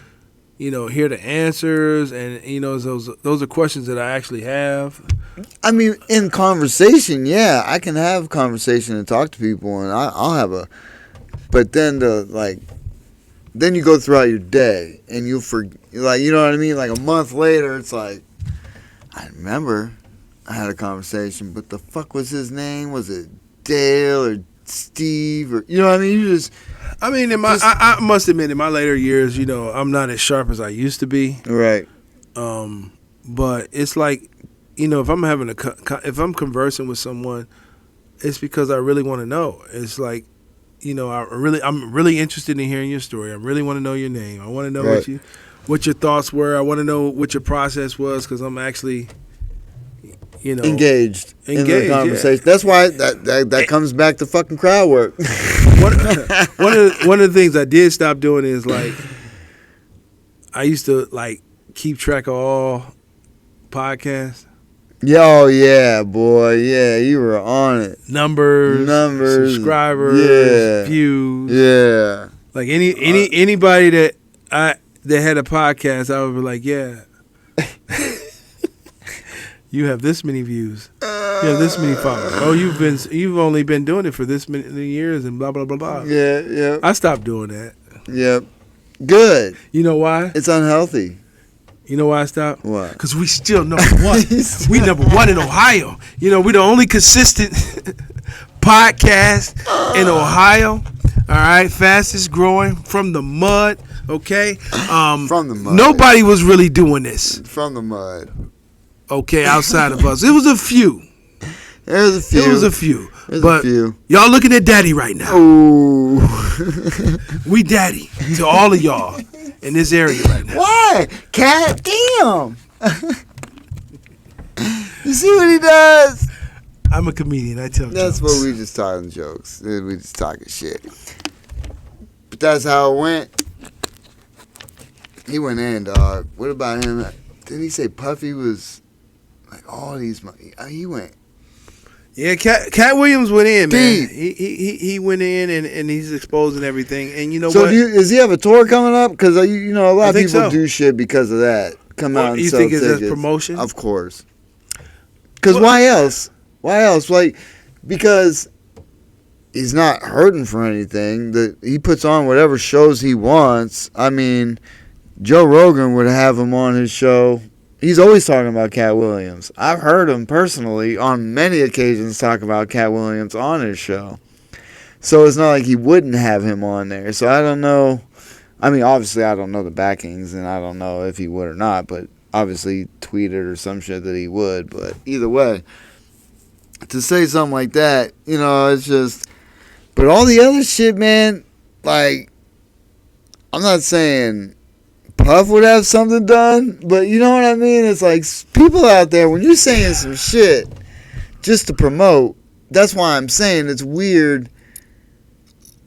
Speaker 3: hear the answers, and those are questions that I actually have.
Speaker 2: I mean, in conversation, yeah, I can have conversation and talk to people, and I'll have but then then you go throughout your day and you forget, like, you know what I mean? Like a month later, it's like, I remember I had a conversation, but the fuck was his name? Was it Dale or Steve or, you know what I mean?
Speaker 3: I must admit, in my later years, I'm not as sharp as I used to be.
Speaker 2: Right.
Speaker 3: But it's like, if I'm if I'm conversing with someone, it's because I really want to know. It's like, I'm really interested in hearing your story. I really want to know your name. I want to know what your thoughts were. I want to know what your process was, because I'm actually,
Speaker 2: engaged in the conversation.
Speaker 3: Yeah.
Speaker 2: That's why that comes back to fucking crowd work.
Speaker 3: one of the things I did stop doing is, like, I used to, like, keep track of all podcasts.
Speaker 2: Yo, yeah, boy, yeah, you were on it.
Speaker 3: Numbers, subscribers, views.
Speaker 2: Yeah.
Speaker 3: Like anybody that had a podcast, I would be like, yeah. You have this many views. You have this many followers. Oh, you've only been doing it for this many years and blah blah blah blah.
Speaker 2: Yeah.
Speaker 3: I stopped doing that.
Speaker 2: Yep. Good.
Speaker 3: You know why?
Speaker 2: It's unhealthy.
Speaker 3: You know why I stopped?
Speaker 2: What?
Speaker 3: Because we still number one. We number one in Ohio. We're the only consistent podcast in Ohio. All right, fastest growing from the mud. Okay.
Speaker 2: From the mud.
Speaker 3: Nobody was really doing this.
Speaker 2: From the mud.
Speaker 3: Okay, outside of us, it was a few.
Speaker 2: There was a few.
Speaker 3: It was a few.
Speaker 2: There's
Speaker 3: but
Speaker 2: a few.
Speaker 3: Y'all looking at daddy right now.
Speaker 2: Ooh.
Speaker 3: We daddy to all of y'all in this area right now.
Speaker 2: Why? Cat, damn. You see what he does?
Speaker 3: I'm a comedian. I tell
Speaker 2: That's
Speaker 3: jokes.
Speaker 2: what we just talking jokes. We just talking shit. But that's how it went. He went in, dog. What about him? Didn't he say Puffy was like all these money? He went.
Speaker 3: Yeah, Cat Williams went in, man.
Speaker 2: Deep.
Speaker 3: He went in and he's exposing everything. And you know
Speaker 2: so
Speaker 3: what?
Speaker 2: Does he have a tour coming up? Because a lot of people
Speaker 3: so.
Speaker 2: do shit because of that. Come out and
Speaker 3: you
Speaker 2: sell
Speaker 3: think
Speaker 2: tickets.
Speaker 3: it's a promotion?
Speaker 2: Of course. Because why else? Why else? Like, because he's not hurting for anything. He puts on whatever shows he wants. I mean, Joe Rogan would have him on his show. He's always talking about Cat Williams. I've heard him personally on many occasions talk about Cat Williams on his show. So it's not like he wouldn't have him on there. So I don't know. I mean, obviously I don't know the backings, and I don't know if he would or not, but obviously he tweeted or some shit that he would. But either way, to say something like that, it's just... But all the other shit, man, like, I'm not saying Puff would have something done, but you know what I mean? It's like, people out there, when you're saying some shit just to promote, that's why I'm saying it's weird,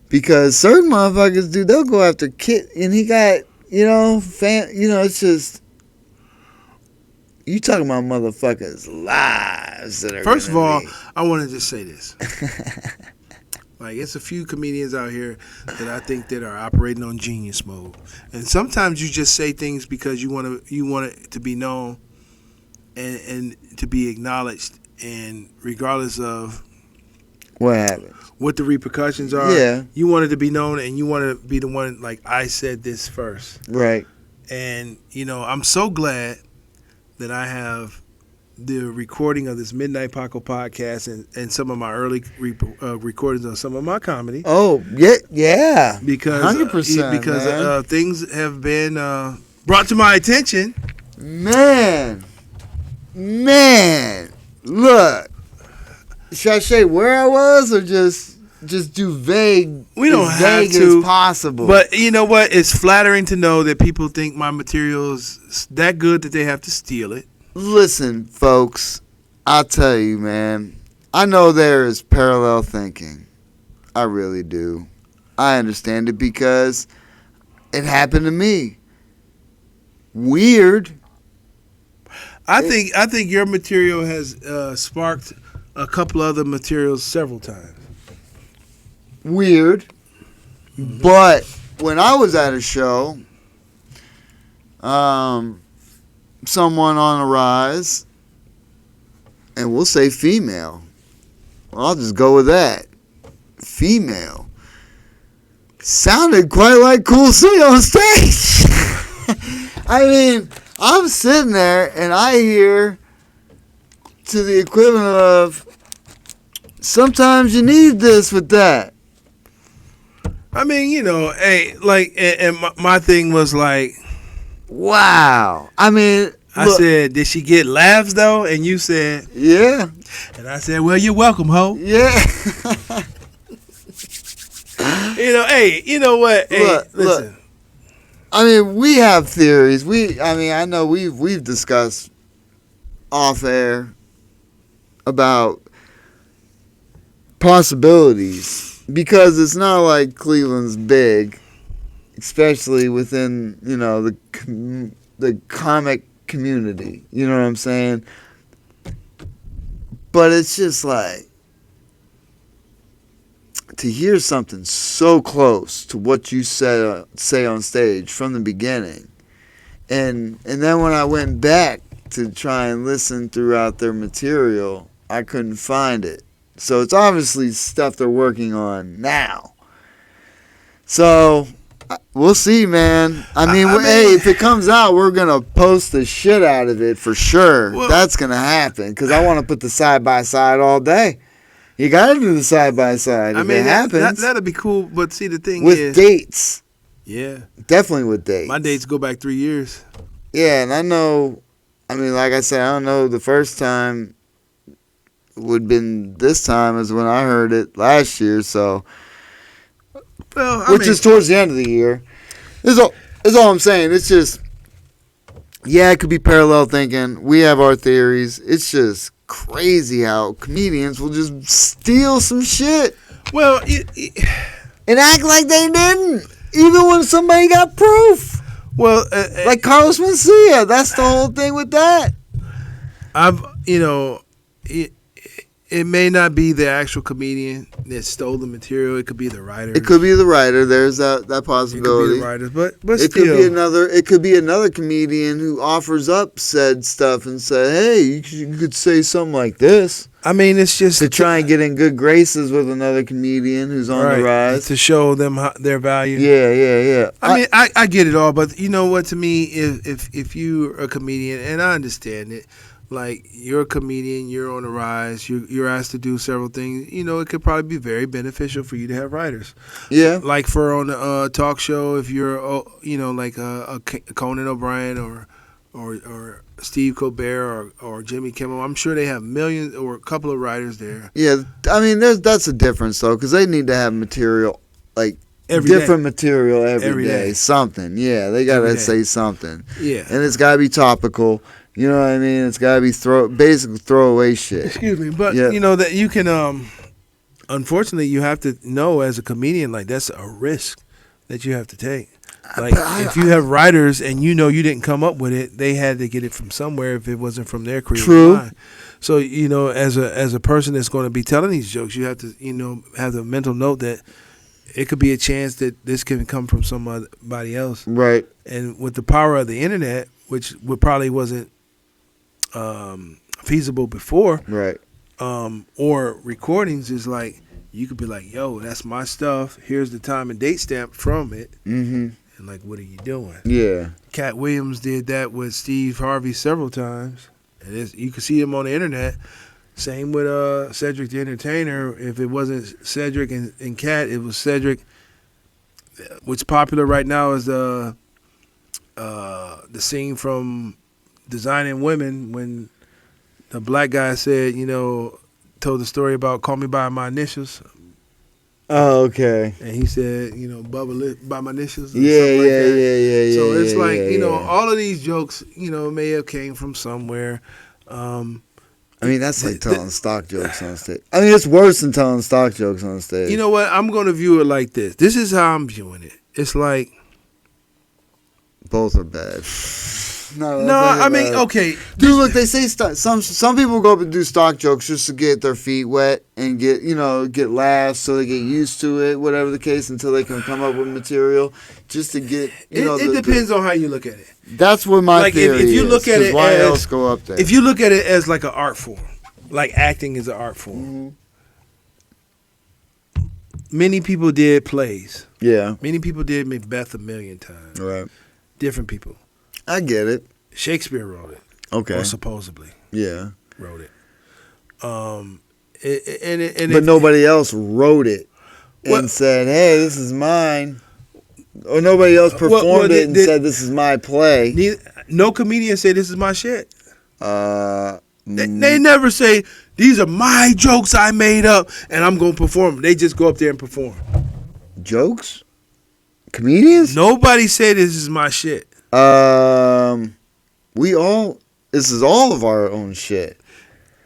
Speaker 2: because certain motherfuckers, dude, they'll go after Kid, and he got, it's just, you talking about motherfuckers' lives that are
Speaker 3: First of all,
Speaker 2: be.
Speaker 3: I want to just say this. Like it's a few comedians out here that I think that are operating on genius mode, and sometimes you just say things because you want it to be known, and to be acknowledged, and regardless of
Speaker 2: What happens?
Speaker 3: what the repercussions are,
Speaker 2: Yeah.
Speaker 3: you want it to be known, and you want to be the one like I said this first,
Speaker 2: Right.
Speaker 3: and I'm so glad that I have the recording of this Midnight Paco podcast and some of my early recordings of some of my comedy.
Speaker 2: Oh, yeah.
Speaker 3: Because
Speaker 2: 100%,
Speaker 3: because
Speaker 2: man.
Speaker 3: things have been brought to my attention.
Speaker 2: Man, look. Should I say where I was or just do vague?
Speaker 3: We don't
Speaker 2: as
Speaker 3: have
Speaker 2: vague
Speaker 3: to,
Speaker 2: as possible.
Speaker 3: But you know what? It's flattering to know that people think my material is that good that they have to steal it.
Speaker 2: Listen, folks, I'll tell you, man. I know there is parallel thinking. I really do. I understand it because it happened to me. Weird.
Speaker 3: I think your material has sparked a couple other materials several times.
Speaker 2: Weird. But when I was at a show, someone on a rise, and we'll say female. I'll just go with that. Female. Sounded quite like Cool C on stage. I mean, I'm sitting there and I hear to the equivalent of, sometimes you need this with that.
Speaker 3: I mean, hey, like, and my thing was like,
Speaker 2: Wow. I mean,
Speaker 3: I
Speaker 2: look,
Speaker 3: said, did she get laughs though? And you said,
Speaker 2: yeah.
Speaker 3: and I said, well, you're welcome, ho.
Speaker 2: Yeah.
Speaker 3: Hey, you know what? Hey, listen.
Speaker 2: I mean, we have theories. I know we've discussed off air about possibilities because it's not like Cleveland's big, especially within the comic community. You know what I'm saying? But it's just like, to hear something so close to what you say on stage from the beginning, and then when I went back to try and listen throughout their material, I couldn't find it. So it's obviously stuff they're working on now. So we'll see, man. I mean, hey, if it comes out, we're gonna post the shit out of it for sure.
Speaker 3: Well,
Speaker 2: that's gonna happen because I want to put the side by side all day. You got to do the side by side. If it happens,
Speaker 3: that'd be cool. But see, the thing
Speaker 2: with
Speaker 3: is,
Speaker 2: dates.
Speaker 3: Yeah,
Speaker 2: Definitely with dates.
Speaker 3: my dates go back 3 years.
Speaker 2: Yeah, and I know. I mean, like I said, I don't know. The first time would have been this time is when I heard it last year. So, which is towards the end of the year. Is all I'm saying. It's just, yeah, it could be parallel thinking. We have our theories. It's just crazy how comedians will just steal some shit.
Speaker 3: Well,
Speaker 2: and act like they didn't, even when somebody got proof.
Speaker 3: Well,
Speaker 2: like Carlos Mencia, that's the whole thing with that.
Speaker 3: It may not be the actual comedian that stole the material. It could be the writer.
Speaker 2: It could be the writer. There's that possibility.
Speaker 3: It could be the writers, but
Speaker 2: it
Speaker 3: still.
Speaker 2: It could be another comedian who offers up said stuff and say, "Hey, you could say something like this."
Speaker 3: I mean, it's just
Speaker 2: to try and get in good graces with another comedian who's on the rise,
Speaker 3: to show them their value.
Speaker 2: Yeah.
Speaker 3: I mean, I get it all, but you know what? To me, if you're a comedian, and I understand it. Like, you're a comedian, you're on the rise, you're asked to do several things. It could probably be very beneficial for you to have writers.
Speaker 2: Yeah.
Speaker 3: Like for on a talk show, if you're, like a Conan O'Brien or Steve Colbert or Jimmy Kimmel, I'm sure they have millions or a couple of writers there.
Speaker 2: Yeah, I mean, that's a difference, though, because they need to have material, like, material every day. Something, yeah. They got to say something.
Speaker 3: Yeah.
Speaker 2: And it's got to be topical. You know what I mean? It's got to be basically throwaway shit.
Speaker 3: Excuse me, but that you can. Unfortunately, you have to know as a comedian, like, that's a risk that you have to take. Like, if you have writers and you didn't come up with it, they had to get it from somewhere if it wasn't from their creative mind. So as a person that's going to be telling these jokes, you have to have the mental note that it could be a chance that this can come from somebody else.
Speaker 2: Right.
Speaker 3: And with the power of the internet, which probably wasn't feasible before,
Speaker 2: Right.
Speaker 3: Or recordings, is like you could be like, yo, that's my stuff. Here's the time and date stamp from it.
Speaker 2: Mm-hmm.
Speaker 3: And like, what are you doing?
Speaker 2: Yeah.
Speaker 3: Cat Williams did that with Steve Harvey several times. And you can see him on the internet. Same with Cedric the Entertainer. If it wasn't Cedric and Cat, it was Cedric. What's popular right now is the scene from Designing Women when the black guy said, told the story about Call Me By My Initials.
Speaker 2: Oh, okay.
Speaker 3: And he said, Bubba by my initials.
Speaker 2: Yeah.
Speaker 3: So it's like,
Speaker 2: yeah.
Speaker 3: all of these jokes, may have came from somewhere.
Speaker 2: I mean, that's like telling stock jokes on stage. I mean, it's worse than telling stock jokes on stage.
Speaker 3: You know what? I'm going to view it like this. This is how I'm viewing it. It's like...
Speaker 2: both are bad.
Speaker 3: Okay.
Speaker 2: Dude, look, they say some people go up and do stock jokes just to get their feet wet and get laughs so they get used to it, whatever the case, until they can come up with material just to get,
Speaker 3: It depends on how you look at it.
Speaker 2: That's what my theory
Speaker 3: if you look
Speaker 2: is.
Speaker 3: at it
Speaker 2: Why
Speaker 3: as,
Speaker 2: else go up there?
Speaker 3: If you look at it as like an art form, like acting is an art form.
Speaker 2: Mm-hmm.
Speaker 3: Many people did plays.
Speaker 2: Yeah.
Speaker 3: Many people did Macbeth 1,000,000 times.
Speaker 2: Right.
Speaker 3: Different people.
Speaker 2: I get it.
Speaker 3: Shakespeare wrote it.
Speaker 2: Okay.
Speaker 3: Or supposedly.
Speaker 2: Yeah.
Speaker 3: Wrote it.
Speaker 2: But nobody else wrote it and said, "Hey, this is mine," or nobody else performed it and said, "This is my play."
Speaker 3: No comedian say this is my shit.
Speaker 2: They
Speaker 3: They never say these are my jokes I made up and I'm gonna perform. They just go up there and perform.
Speaker 2: Jokes, comedians.
Speaker 3: Nobody say this is my shit.
Speaker 2: This is all of our own shit.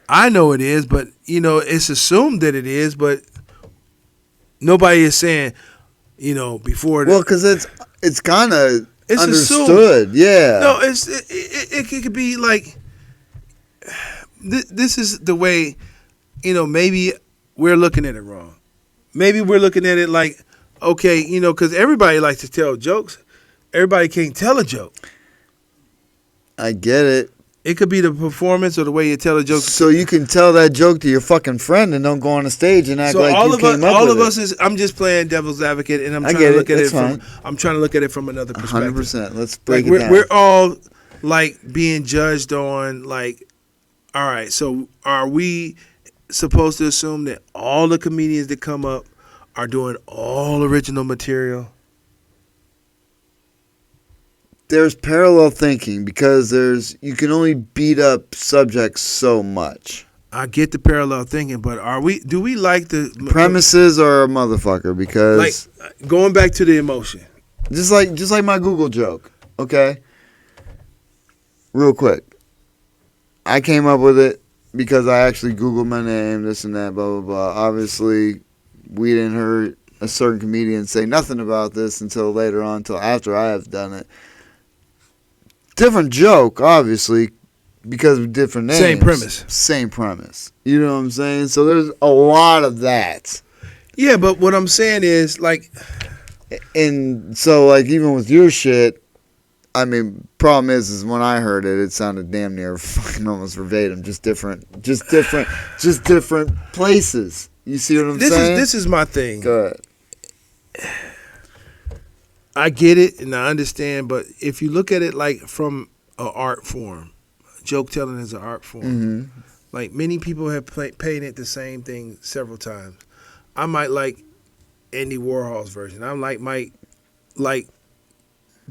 Speaker 3: I know it is, but it's assumed that it is, but nobody is saying, before.
Speaker 2: Well, because it's kind of
Speaker 3: Assumed.
Speaker 2: understood. Yeah.
Speaker 3: No, it could be like this is the way, maybe we're looking at it wrong. Maybe we're looking at it like, okay, because everybody likes to tell jokes. Everybody can't tell a joke.
Speaker 2: I get it.
Speaker 3: It could be the performance or the way you tell a joke.
Speaker 2: So you can tell that joke to your fucking friend and don't go on the stage and act like you came up with it.
Speaker 3: All of us is. I'm just playing devil's advocate, and I'm trying to look at it from. I'm trying to look at it from another perspective.
Speaker 2: 100%. Let's break it down.
Speaker 3: We're all like being judged on like. All right, so are we supposed to assume that all the comedians that come up are doing all original material?
Speaker 2: There's parallel thinking because you can only beat up subjects so much.
Speaker 3: I get the parallel thinking, but do we like the
Speaker 2: premises are a motherfucker because
Speaker 3: like going back to the emotion.
Speaker 2: Just like my Google joke, okay? Real quick. I came up with it because I actually Googled my name, this and that, blah, blah, blah. Obviously, we didn't hear a certain comedian say nothing about this until later on, until after I have done it. Different joke, obviously, because of different names. Same premise. You know what I'm saying? So there's a lot of that.
Speaker 3: Yeah, but what I'm saying is, like...
Speaker 2: And so, like, even with your shit, I mean, problem is when I heard it, it sounded damn near fucking almost verbatim. Just different places. You see what I'm saying?
Speaker 3: This is my thing.
Speaker 2: Go ahead.
Speaker 3: I get it and I understand, but if you look at it like from an art form, joke telling is an art form.
Speaker 2: Mm-hmm.
Speaker 3: Like many people have painted the same thing several times. I might like Andy Warhol's version. I might like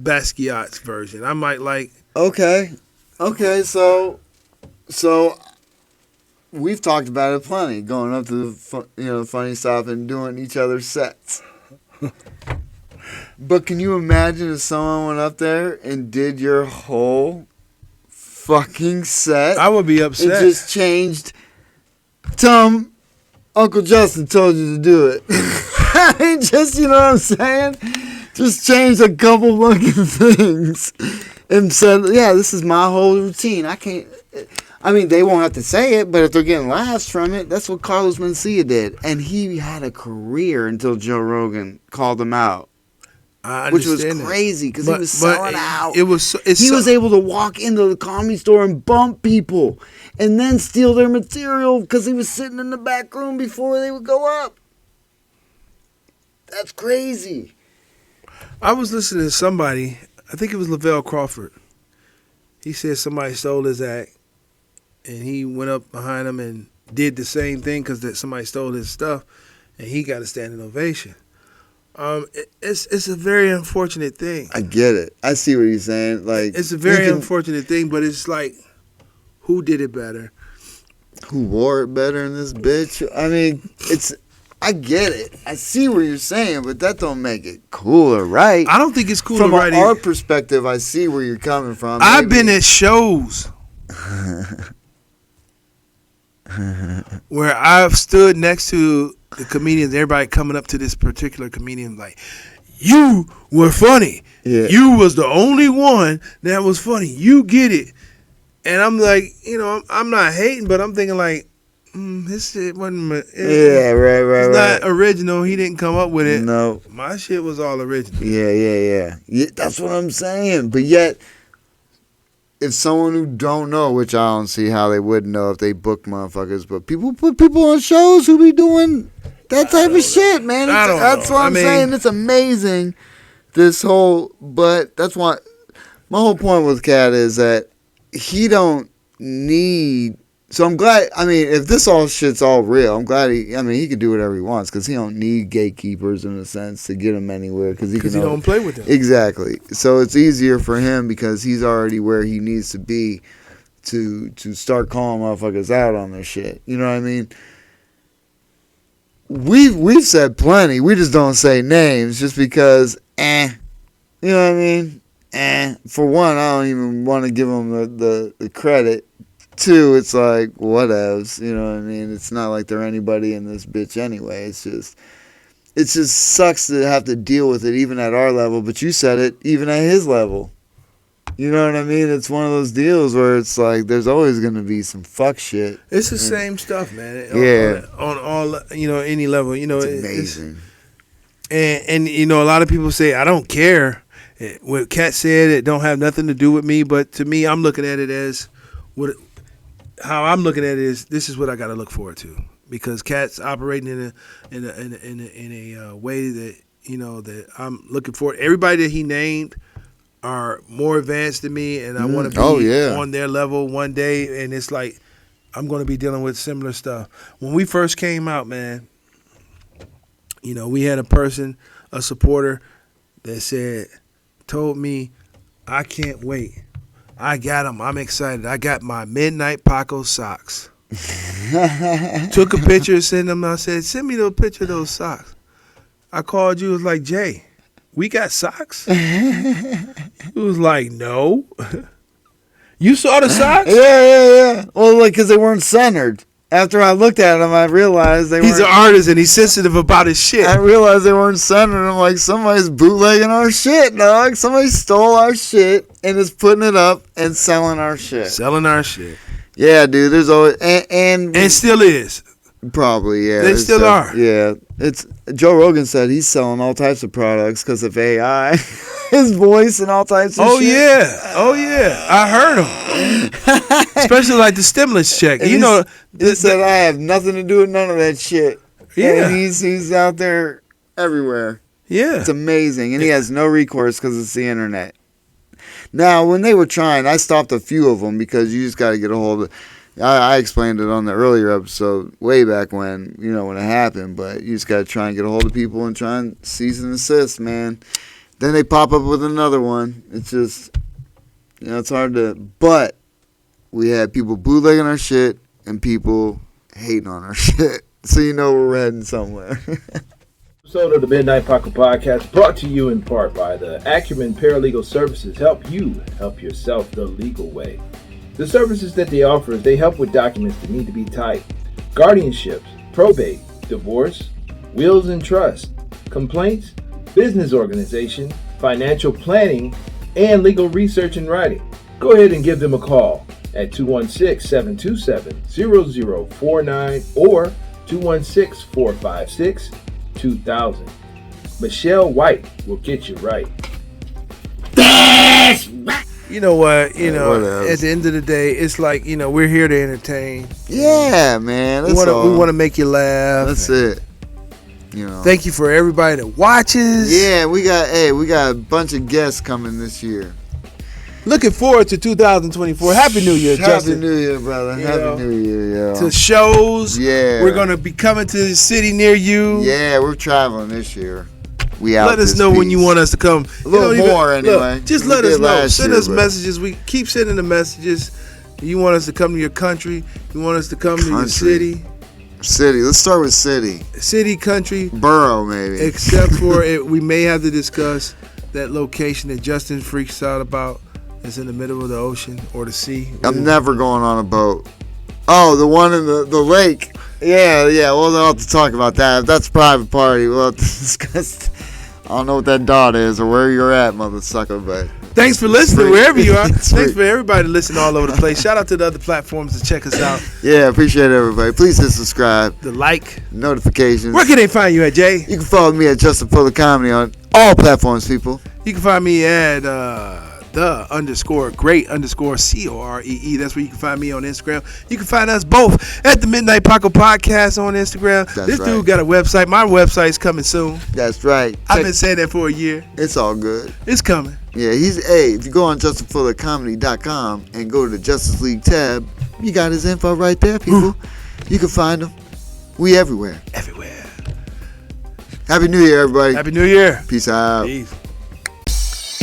Speaker 3: Basquiat's version. I might like.
Speaker 2: Okay, so we've talked about it plenty. Going up to the funny stuff and doing each other's sets. But can you imagine if someone went up there and did your whole fucking set?
Speaker 3: I would be upset.
Speaker 2: It just changed. Tom, Uncle Justin told you to do it. I mean, just, you know what I'm saying? Just changed a couple fucking things and said, yeah, this is my whole routine. I I mean, they won't have to say it, but if they're getting laughs from it, that's what Carlos Mencia did. And he had a career until Joe Rogan called him out. Which was crazy because he was selling out. He was able to walk into the comedy store and bump people and then steal their material because he was sitting in the back room before they would go up. That's crazy.
Speaker 3: I was listening to somebody, I think it was Lavelle Crawford. He said somebody stole his act and he went up behind him and did the same thing because somebody stole his stuff and he got a standing ovation. It's a very unfortunate thing.
Speaker 2: I get it. I see what you're saying. Like,
Speaker 3: it's a very unfortunate thing, but it's like, who did it better?
Speaker 2: Who wore it better in this bitch? I mean, I get it. I see what you're saying, but that don't make it cool or right.
Speaker 3: I don't think it's cool
Speaker 2: from
Speaker 3: or right.
Speaker 2: From an art perspective, I see where you're coming from.
Speaker 3: I've been at shows where I've stood next to the comedians, everybody coming up to this particular comedian like, you were funny. Yeah. You was the only one that was funny. You get it. And I'm like, I'm not hating, but I'm thinking like, this shit wasn't. Right. It's not original. He didn't come up with it.
Speaker 2: No.
Speaker 3: My shit was all original.
Speaker 2: Yeah. That's what I'm saying. But yet, if someone who don't know, which I don't see how they wouldn't know if they book motherfuckers, but people put people on shows who be doing that type of shit, man. That's what I'm saying. It's amazing. But that's why my whole point with Cat is that he don't need. So I'm glad. I mean, if this shit's all real, I'm glad he could do whatever he wants because he don't need gatekeepers in a sense to get him anywhere because he
Speaker 3: don't play with them.
Speaker 2: Exactly. So it's easier for him because he's already where he needs to be to start calling motherfuckers out on their shit. You know what I mean? We've said plenty. We just don't say names just because, you know what I mean? For one, I don't even want to give them the credit. Two, it's like, whatevs, you know what I mean? It's not like they're anybody in this bitch anyway. It just sucks to have to deal with it even at our level, but you said it, even at his level. You know what I mean? It's one of those deals where it's like, there's always going to be some fuck shit.
Speaker 3: It's the same stuff, man. On all, any level. It's
Speaker 2: amazing.
Speaker 3: And a lot of people say, I don't care. What Kat said, it don't have nothing to do with me, but to me, I'm looking at it as how I'm looking at it is this is what I got to look forward to because Kat's operating in a way that that I'm looking forward. Everybody that he named are more advanced than me, and I want to be on their level one day. And it's like I'm going to be dealing with similar stuff. When we first came out, man, we had a supporter that told me, I can't wait. I got them. I'm excited. I got my Midnight Paco socks. Took a picture, sent them. I said, send me the picture of those socks. I called you. It was like, Jay, we got socks? It was like, no. You saw the socks?
Speaker 2: Yeah. Well, because they weren't centered. After I looked at them, I realized they weren't.
Speaker 3: He's an artist and he's sensitive about his shit.
Speaker 2: I realized they weren't centered. I'm like, somebody's bootlegging our shit, dog. Somebody stole our shit and is putting it up and selling our shit. Yeah, dude. There's always and
Speaker 3: still is.
Speaker 2: Probably, yeah.
Speaker 3: They still are.
Speaker 2: Yeah. It's Joe Rogan said he's selling all types of products because of AI. His voice and all types of shit.
Speaker 3: Oh, yeah. I heard him. Especially like the stimulus check.
Speaker 2: And he said, I have nothing to do with none of that shit. Yeah. And he's out there everywhere.
Speaker 3: Yeah.
Speaker 2: It's amazing. And he has no recourse because it's the internet. Now, when they were trying, I stopped a few of them because you just got to get a hold of I explained it on the earlier episode way back when, when it happened, but you just got to try and get a hold of people and try and cease and desist, man. Then they pop up with another one. It's just, it's hard to, but we had people bootlegging our shit and people hating on our shit. So we're heading somewhere.
Speaker 1: Episode of the Midnight Paco Podcast brought to you in part by the Acumen Paralegal Services. Help you help yourself the legal way. The services that they offer is they help with documents that need to be typed, guardianships, probate, divorce, wills and trust, complaints, business organization, financial planning, and legal research and writing. Go ahead and give them a call at 216-727-0049 or 216-456-2000. Michelle White will get you right.
Speaker 3: You know what? You know,
Speaker 2: What
Speaker 3: at the end of the day, it's like, you know, we're here to entertain.
Speaker 2: Yeah, man.
Speaker 3: We
Speaker 2: That's all.
Speaker 3: want to make you laugh.
Speaker 2: That's it. You know.
Speaker 3: Thank you for everybody that watches.
Speaker 2: Yeah, we got a bunch of guests coming this year.
Speaker 3: Looking forward to 2024. Happy New Year, Justin.
Speaker 2: Happy New Year, brother.
Speaker 3: You
Speaker 2: Happy
Speaker 3: know,
Speaker 2: New Year, yo.
Speaker 3: To shows.
Speaker 2: Yeah.
Speaker 3: We're going to be coming to the city near you.
Speaker 2: Yeah, we're traveling this year. We out.
Speaker 3: Let us know when you want us to come.
Speaker 2: A little more, anyway.
Speaker 3: Look, just
Speaker 2: We
Speaker 3: let us
Speaker 2: did
Speaker 3: know.
Speaker 2: last
Speaker 3: Send
Speaker 2: year,
Speaker 3: us
Speaker 2: but-
Speaker 3: messages. We keep sending the messages. You want us to come to your country. You want us to come to your
Speaker 2: Country.
Speaker 3: city.
Speaker 2: City. Let's start with city.
Speaker 3: City, country.
Speaker 2: Borough, maybe.
Speaker 3: Except for it, we may have to discuss that location that Justin freaks out about. It's in the middle of the ocean or the sea.
Speaker 2: I'm never going on a boat. Oh, the one in the lake. Yeah. We'll have to talk about that. If that's a private party, we'll have to discuss. I don't know what that dot is or where you're at, mother sucker, but
Speaker 3: Thanks for listening, wherever you are.
Speaker 2: It's
Speaker 3: Thanks
Speaker 2: free.
Speaker 3: for everybody listening all over the place. Shout out to the other platforms to check us out.
Speaker 2: Yeah, appreciate everybody. Please hit subscribe,
Speaker 3: The like.
Speaker 2: notifications.
Speaker 3: Where can they find you at, Jay?
Speaker 2: You can follow me at Justin Fuller Comedy on all platforms, people.
Speaker 3: You can find me at _great_COREE. That's where you can find me on Instagram. You can find us both at the Midnight Paco Podcast on Instagram.
Speaker 2: That's
Speaker 3: This
Speaker 2: right.
Speaker 3: dude got a website. My website's coming soon.
Speaker 2: That's right.
Speaker 3: I've been saying that for a year.
Speaker 2: It's all good.
Speaker 3: It's coming.
Speaker 2: Yeah, if you go on JustinFullerComedy.com and go to the Justice League tab, you got his info right there, people. You can find him. We everywhere.
Speaker 3: Everywhere.
Speaker 2: Happy New Year, everybody.
Speaker 3: Happy New Year.
Speaker 2: Peace out.
Speaker 3: Peace.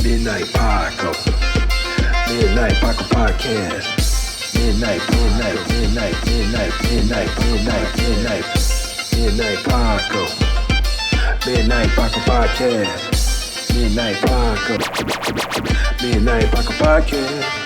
Speaker 1: Midnight Paco. Midnight Paco Podcast. Midnight Paco. Midnight Paco Podcast. Midnight Paco. Midnight Paco Podcast.